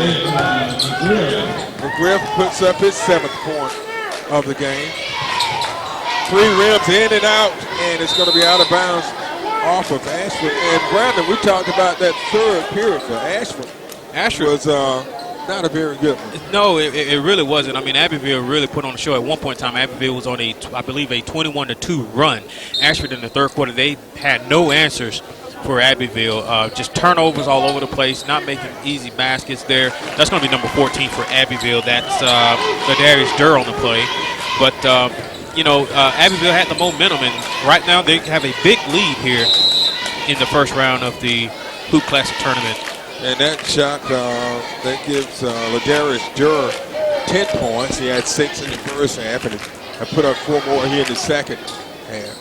McGriff puts up his 7th point of the game. 3 rims in and out, and it's going to be out of bounds off of Ashford. And Brandon, we talked about that third period for Ashford. Ashford was not a very good one. No, it really wasn't. I mean, Abbeville really put on a show. At one point in time, Abbeville was on I believe, a 21-2 run. Ashford in the third quarter, they had no answers for Abbeville. Just turnovers all over the place, not making easy baskets there. That's going to be number 14 for Abbeville. That's Ladarius Durr on the play. But, Abbeville had the momentum, and right now they have a big lead here in the first round of the Hoop Classic tournament. And that shot, that gives Ladarius Durr 10 points. He had 6 in the first half, and I put up 4 more here in the second half.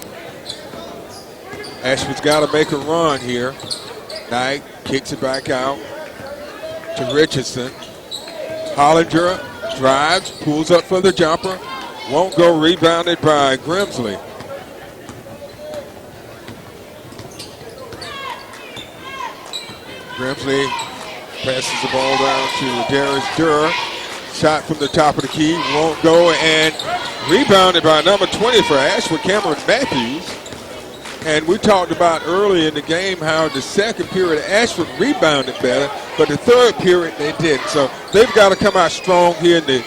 Ashford's got to make a run here. Knight kicks it back out to Richardson. Hollinger drives, pulls up for the jumper. Won't go, rebounded by Grimsley. Grimsley passes the ball down to Ladarius Durr. Shot from the top of the key, won't go, and rebounded by number 20 for Ashford, Cameron Matthews. And we talked about early in the game how the second period Ashford rebounded better, but the third period they didn't. So they've got to come out strong here in the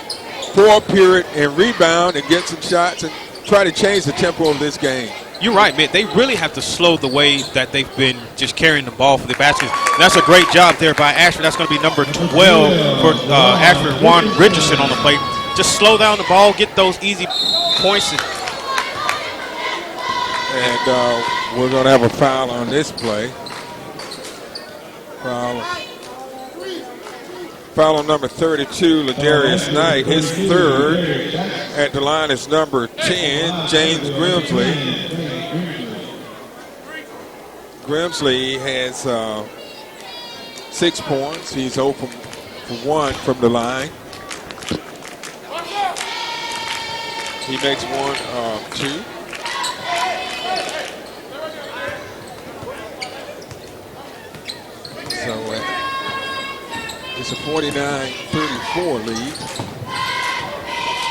fourth period and rebound and get some shots and try to change the tempo of this game. You're right, man. They really have to slow the way that they've been just carrying the ball for the baskets. That's a great job there by Ashford. That's going to be number 12 for Ashford, Juan Richardson on the plate. Just slow down the ball, get those easy points. And we're going to have a foul on this play. Foul on number 32, Ladarius Knight. His third at the line is number 10, James Grimsley. Grimsley has 6 points. He's 0 for 1 from the line. He makes 1 of 2. So it's a 49-34 lead.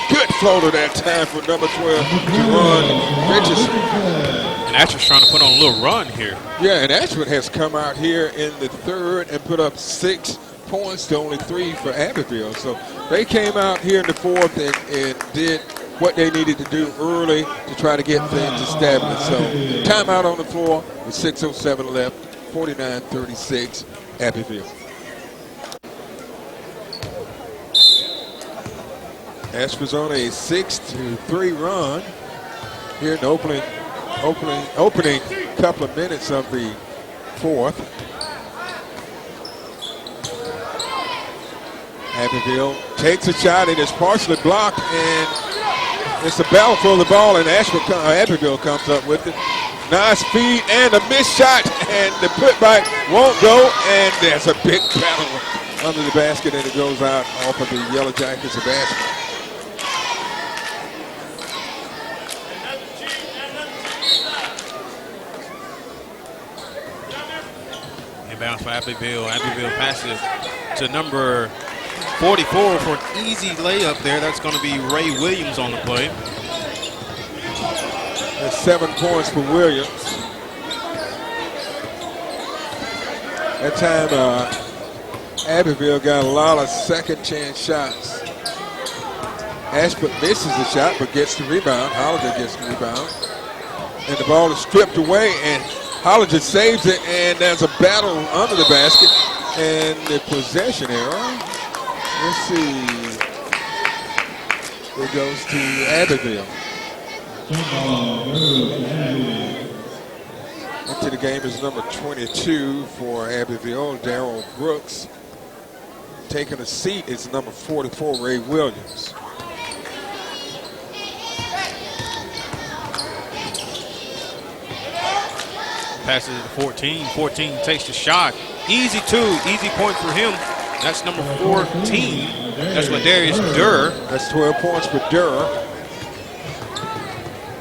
Good floater that time for number 12, Juwan Richardson. And Ashford's trying to put on a little run here. Yeah, and Ashford has come out here in the third and put up 6 points to only 3 for Abbeville. So they came out here in the fourth and did what they needed to do early to try to get things established. So timeout on the floor with 6:07 left, 49-36, Abbeville. Ashford's on a 6-3 run here in the opening couple of minutes of the fourth. Abbeville takes a shot and it's partially blocked, and it's a battle for the ball, and Abbeville comes up with it. Nice feed and a missed shot, and the putback won't go, and there's a big battle under the basket, and it goes out off of the Yellow Jackets of Ashford. Inbound for Abbeville. Abbeville passes it to number 44 for an easy layup there. That's going to be Ray Williams on the play. That's 7 points for Williams. That time, Abbeville got a lot of second chance shots. Ashford misses the shot but gets the rebound. Hollinger gets the rebound. And the ball is stripped away, and Hollinger saves it, and there's a battle under the basket. And the possession error. Let's see. It goes to Abbeville. Into the game is number 22 for Abbeville, Darrell Brooks. Taking a seat is number 44, Ray Williams. Passes it to 14. 14 takes the shot. Easy point for him. That's number 14. That's what Darius Durr. That's 12 points for Durr.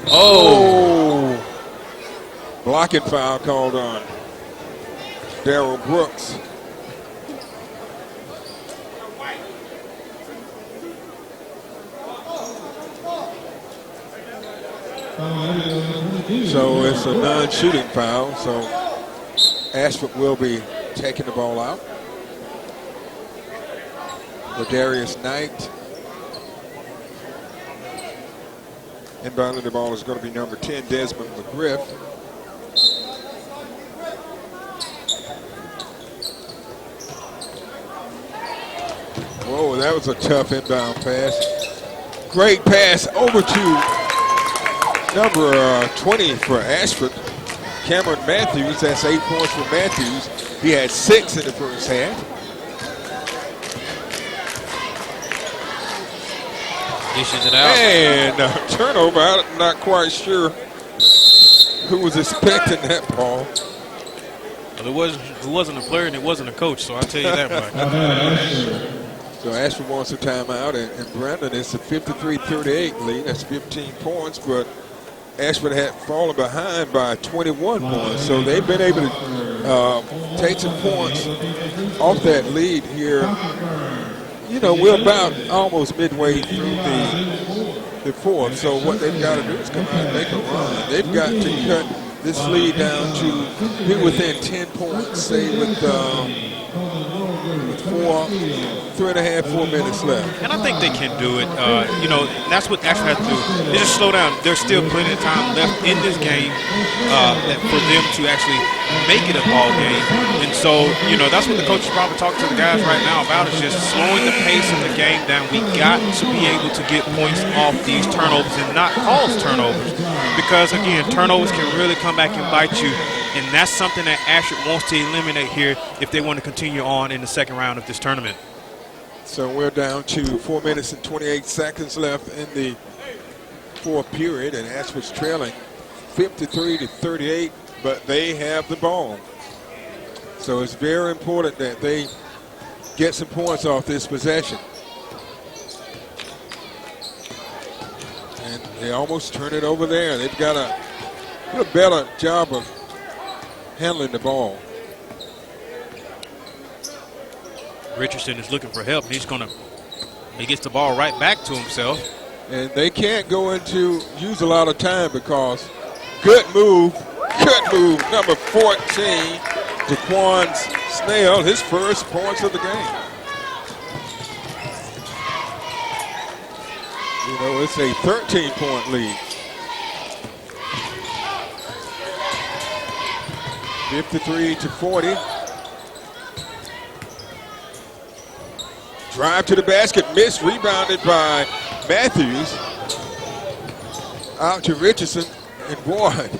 Oh. Blocking foul called on Darrell Brooks. So it's a non-shooting foul, so Ashford will be taking the ball out. Darius Knight. Inbounding the ball is going to be number 10, Desmond McGriff. Whoa, that was a tough inbound pass. Great pass over to number 20 for Ashford, Cameron Matthews. That's 8 points for Matthews. He had 6 in the first half. Dishes it out. And turnover. I'm not quite sure who was expecting that ball. Well, it wasn't a player and it wasn't a coach, so I'll tell you that much. So Ashford wants a timeout, and Brandon, it's a 53-38 lead. That's 15 points, but Ashford had fallen behind by 21 points. So they've been able to take some points off that lead here. You know, we're about almost midway through the fourth. So what they've got to do is come out and make a run. They've got to cut this lead down to be within 10 points, say with 4 minutes left. And I think they can do it. You know, that's what Ashford has to do. They just slow down. There's still plenty of time left in this game for them to actually make it a ball game. And so, you know, that's what the coach is probably talking to the guys right now about, is just slowing the pace of the game down. We got to be able to get points off these turnovers and not cause turnovers. Because, again, turnovers can really come back and bite you. And that's something that Ashford wants to eliminate here if they want to continue on in the second round of this tournament. So we're down to 4 minutes and 28 seconds left in the fourth period, and Ashford's trailing 53-38, but they have the ball. So it's very important that they get some points off this possession. And they almost turn it over there. They've got to do a better job of handling the ball. Richardson is looking for help. He gets the ball right back to himself. And they can't go into use a lot of time because good move, number 14, Jaquan Snell, his first points of the game. You know, it's a 13-point lead. 53-40. Drive to the basket, missed, rebounded by Matthews. Out to Richardson, and boy,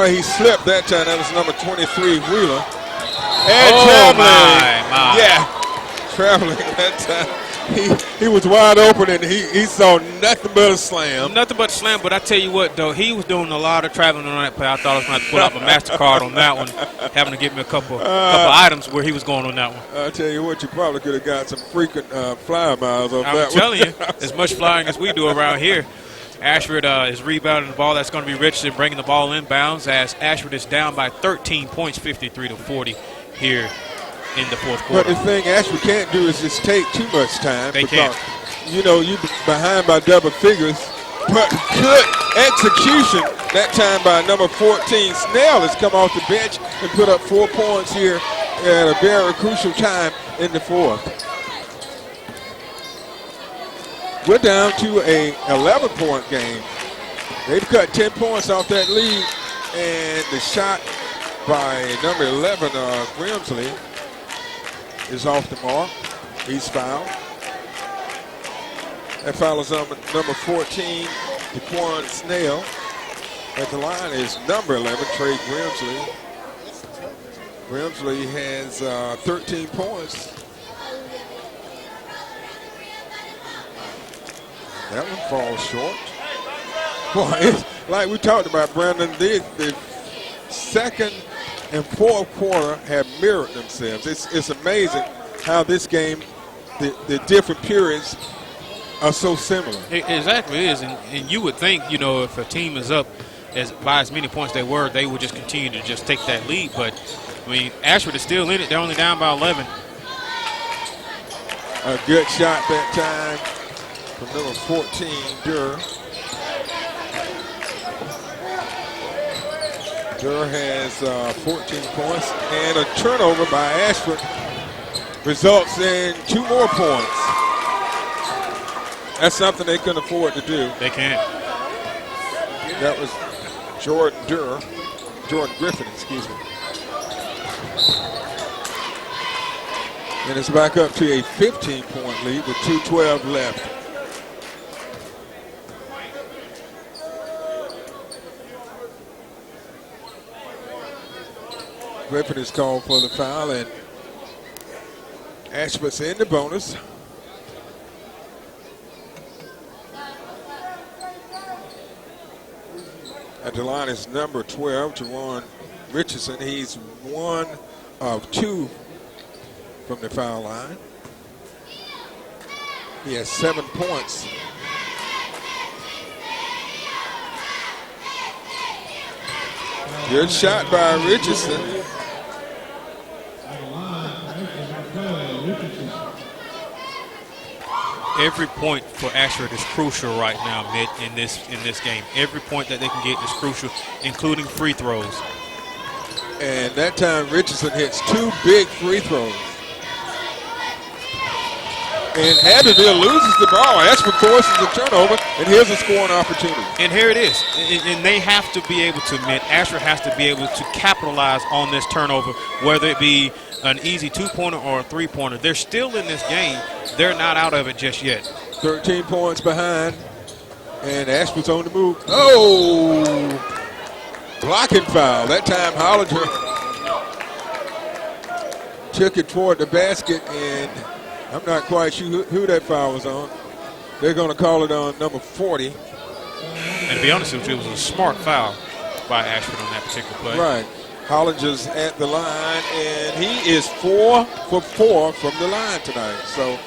he slipped that time. That was number 23, Wheeler. And traveling. Yeah, traveling that time. He was wide open, and he saw nothing but a slam. Nothing but a slam, but I tell you what, though, he was doing a lot of traveling on that play. I thought I was going to have to pull out my MasterCard on that one, having to give me a couple items where he was going on that one. I tell you what, you probably could have got some frequent flyer miles off that one. I'm telling you, as much flying as we do around here. Ashford is rebounding the ball. That's going to be Richardson bringing the ball inbounds as Ashford is down by 13 points, 53-40 here in the fourth quarter. But the thing Ashford can't do is just take too much time. They because, can't. you know, you're behind by double figures. But good execution that time by number 14. Snell has come off the bench and put up 4 points here at a very crucial time in the fourth. We're down to a 11-point game. They've cut 10 points off that lead, and the shot by number 11, Grimsley, is off the mark. He's fouled. That foul is on number 14, Jaquan Snell. At the line is number 11, Trey Grimsley. Grimsley has 13 points. That one falls short. Boy, it's like we talked about, Brandon, the second and fourth quarter have mirrored themselves. It's amazing how this game, the different periods are so similar. It exactly is, and you would think, if a team is up by as many points they would just continue to just take that lead. But, I mean, Ashford is still in it. They're only down by 11. A good shot that time from number 14, Durr. Durr has 14 points, and a turnover by Ashford results in 2 more points. That's something they couldn't afford to do. They can't. That was Jordan Griffin, excuse me. And it's back up to a 15-point lead with 2:12 left. Griffin is called for the foul, and Ashford's in the bonus. At the line is number 12, Jawan Richardson. He's 1 of 2 from the foul line. He has 7 points. Good shot by Richardson. Every point for Ashford is crucial right now, Mitt, in this game. Every point that they can get is crucial, including free throws. And that time Richardson hits 2 big free throws. And Abbeville loses the ball. Ashford forces the turnover, and here's a scoring opportunity. And here it is. And they have to be able to, Mitt, Ashford has to be able to capitalize on this turnover, whether it be an easy 2-pointer or a 3-pointer. They're still in this game. They're not out of it just yet. 13 points behind, and Ashford's on the move. Oh! Blocking foul. That time Hollinger took it toward the basket, and I'm not quite sure who that foul was on. They're going to call it on number 40. And to be honest with you, it was a smart foul by Ashford on that particular play. Right. Hollinger's at the line, and he is 4 for 4 from the line tonight. So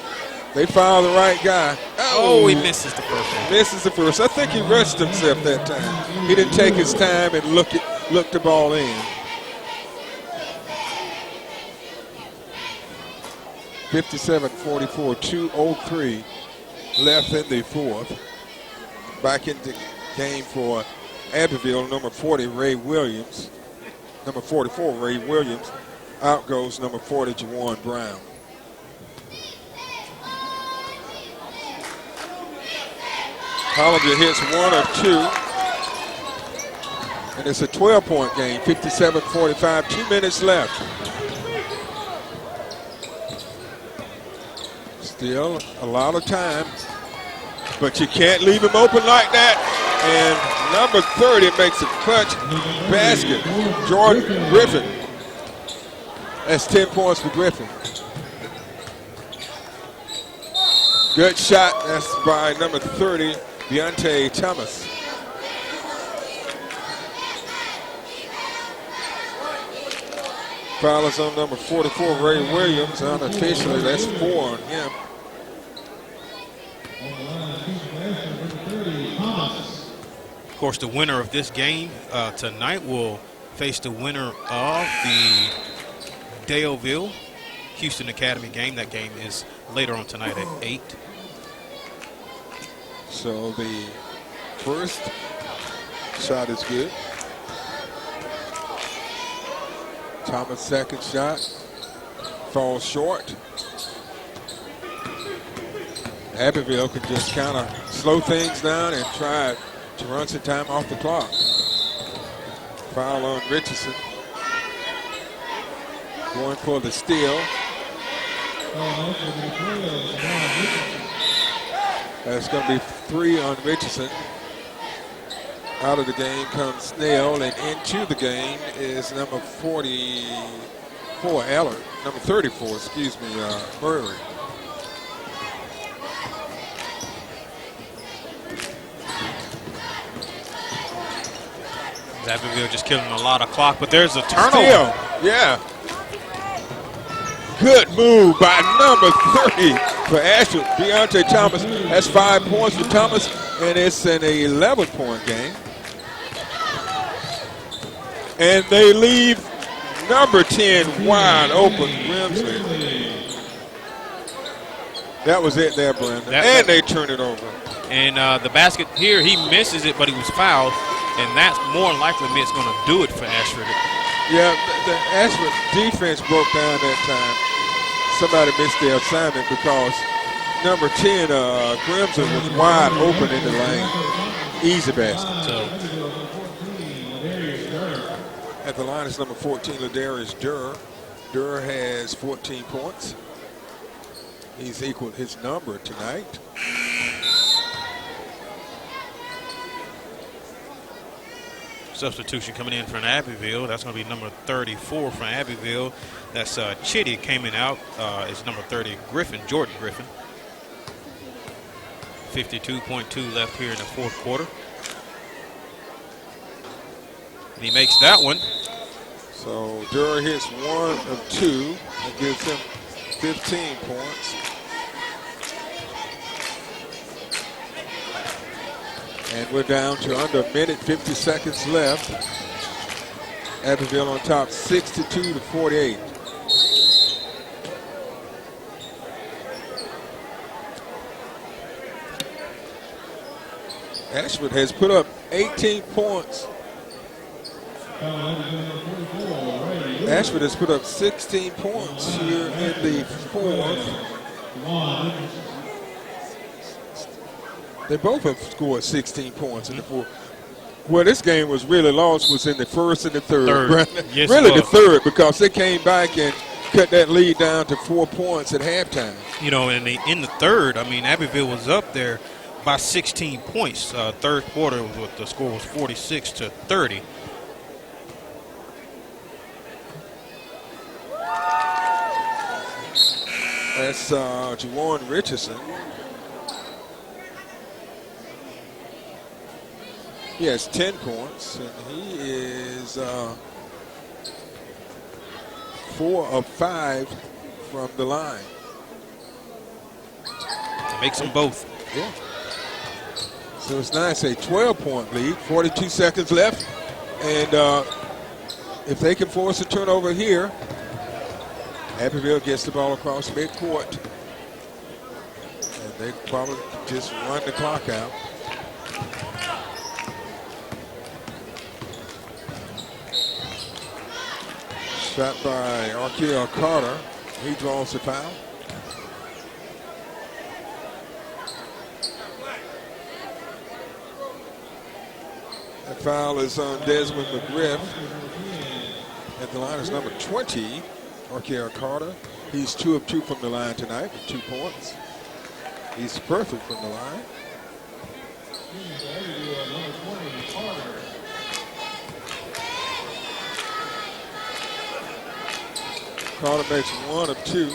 they fouled the right guy. Oh, he misses the first one. Misses the first. I think he rushed himself that time. He didn't take his time and look the ball in. 57-44, 2:03 left in the fourth. Back in the game for Abbeville, number 40, Ray Williams. Number 44, Ray Williams. Out goes number 40, Jawan Brown. Hollinger hits 1 of 2. And it's a 12-point game, 57-45, 2 minutes left. Still a lot of time, but you can't leave him open like that. And number 30 makes a clutch basket. Jordan Griffin. That's 10 points for Griffin. Good shot. That's by number 30, Deontay Thomas. Foul is on number 44, Ray Williams. Unofficially, that's 4 on him. Of course, the winner of this game tonight will face the winner of the Daleville Houston Academy game. That game is later on tonight at 8. So the first shot is good. Thomas' second shot falls short. Abbeville can just kind of slow things down and try to run some time off the clock. Foul on Richardson. Going for the steal. That's going to be 3 on Richardson. Out of the game comes Snell, and into the game is number 44, Eller. Number 34, excuse me, Murray. Abbeville just killing a lot of clock, but there's a turnover. Still, yeah. Good move by number 30 for Ashford. Deontay Thomas. That's 5 points for Thomas, and it's an 11-point game. And they leave number 10 wide open, Grimsley. That was it there, Brandon. And they turn it over. And the basket here, he misses it, but he was fouled. And that's more likely it's going to do it for Ashford. Yeah, the Ashford defense broke down that time. Somebody missed their assignment because number 10, Grimsley, was wide open in the lane. Easy basket. So, at the line is number 14, Ladarius Durr. Durr has 14 points. He's equaled his number tonight. substitution coming in for an Abbeville. That's going to be number 34 for Abbeville. That's Chitty coming out. It's number 30, Griffin, Jordan Griffin. 52.2 left here in the fourth quarter. And he makes that one. So Durr hits 1 of 2. That gives him 15 points. And we're down to under a minute, 50 seconds left. Abbeville on top, 62-48. Ashford has put up 18 points. Ashford has put up 16 points here in the fourth. They both have scored 16 points in the fourth. Where this game was really lost was in the first and the third. Yes, really the third, because they came back and cut that lead down to 4 points at halftime. You know, in the third, I mean, Abbeville was up there by 16 points. Third quarter, the score was 46-30. That's Juwan Richardson. He has 10 points, and he is 4 of 5 from the line. Makes them both. Yeah. So it's nice, a 12-point lead, 42 seconds left. And if they can force a turnover here, Abbeville gets the ball across midcourt. And they probably just run the clock out. Shot by Arkel Carter. He draws the foul. That foul is on Desmond McGriff. At the line is number 20, Arkel Carter. He's 2 of 2 from the line tonight with 2 points. He's perfect from the line. Carter makes 1 of 2.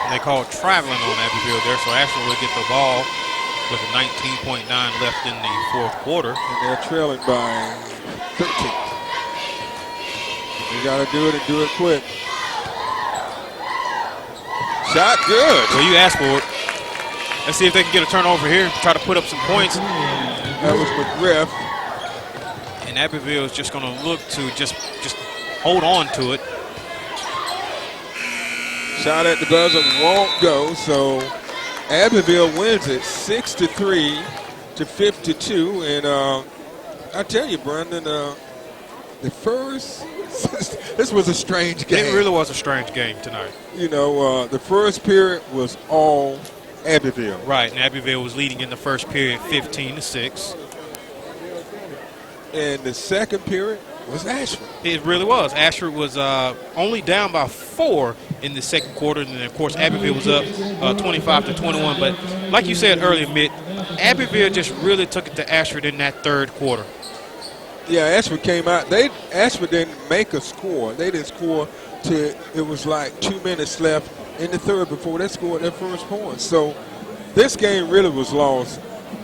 And they call traveling on Abbeville there, so Ashford will get the ball with a 19.9 left in the fourth quarter. And they're trailing by 13. You got to do it and do it quick. Shot good. Well, you asked for it. Let's see if they can get a turnover here, try to put up some points. That was McGriff. And Abbeville is just going to look to just hold on to it. Shot at the buzzer won't go, so Abbeville wins it 63-52. And I tell you, Brandon, the first, this was a strange game. It really was a strange game tonight. You know, the first period was all Abbeville. Right, and Abbeville was leading in the first period 15-6. And the second period was Ashford. It really was. Ashford was only down by 4 in the second quarter, and then, of course, Abbeville was up 25-21. But like you said earlier, Mitt, Abbeville just really took it to Ashford in that third quarter. Yeah, Ashford came out. Ashford didn't make a score. They didn't score till it was like 2 minutes left in the third before they scored their first point. So This game really was lost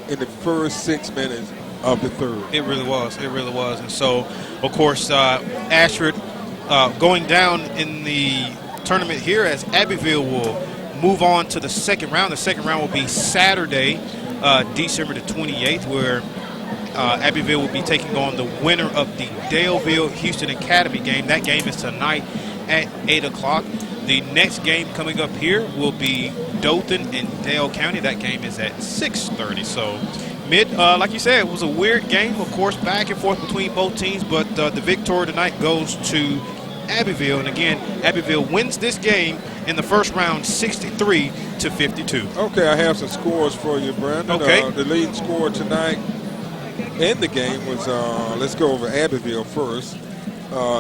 in the first 6 minutes of the third. It really was. It really was. And so, of course, Ashford going down in the tournament here as Abbeville will move on to the second round. The second round will be Saturday, December the 28th, where Abbeville will be taking on the winner of the Daleville-Houston Academy game. That game is tonight at 8 o'clock. The next game coming up here will be Dothan and Dale County. That game is at 6:30. So, like you said, it was a weird game, of course, back and forth between both teams, but the victor tonight goes to Abbeville. And again, Abbeville wins this game in the first round 63-52. Okay, I have some scores for you, Brandon. Okay. The leading scorer tonight in the game was, let's go over Abbeville first.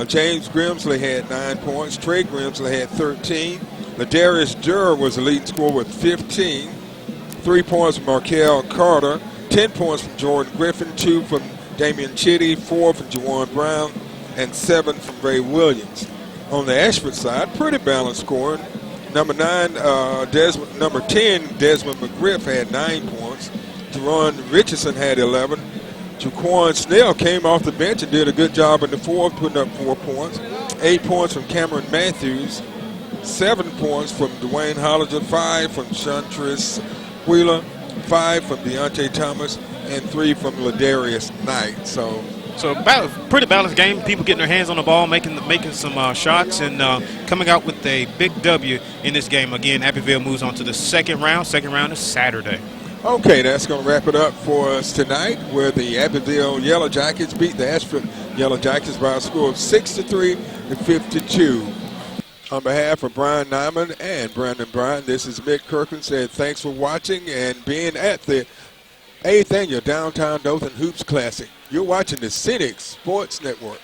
James Grimsley had 9 points. Trey Grimsley had 13. Ladarius Durr was the leading scorer with 15. 3 points from Markel Carter. 10 points from Jordan Griffin. 2 from Damian Chitty. 4 from Jawan Brown. And 7 from Ray Williams. On the Ashford side, pretty balanced scoring. Number 10, Desmond McGriff had 9 points. Teron Richardson had 11. Jaquan Snell came off the bench and did a good job in the fourth, putting up 4 points. 8 points from Cameron Matthews. 7 points from Dwayne Hollinger. 5 from Shantris Wheeler. 5 from Deontay Thomas. And 3 from Ladarius Knight. So pretty balanced game. People getting their hands on the ball, making some shots, and coming out with a big W in this game. Again, Abbeville moves on to the second round. Second round is Saturday. Okay, that's going to wrap it up for us tonight, where the Abbeville Yellow Jackets beat the Ashford Yellow Jackets by a score of 63-52. On behalf of Brian Nyman and Brandon Bryan, this is Mick Kirkland saying thanks for watching and being at the 8th Annual Downtown Dothan Hoops Classic. You're watching the Cynic Sports Network.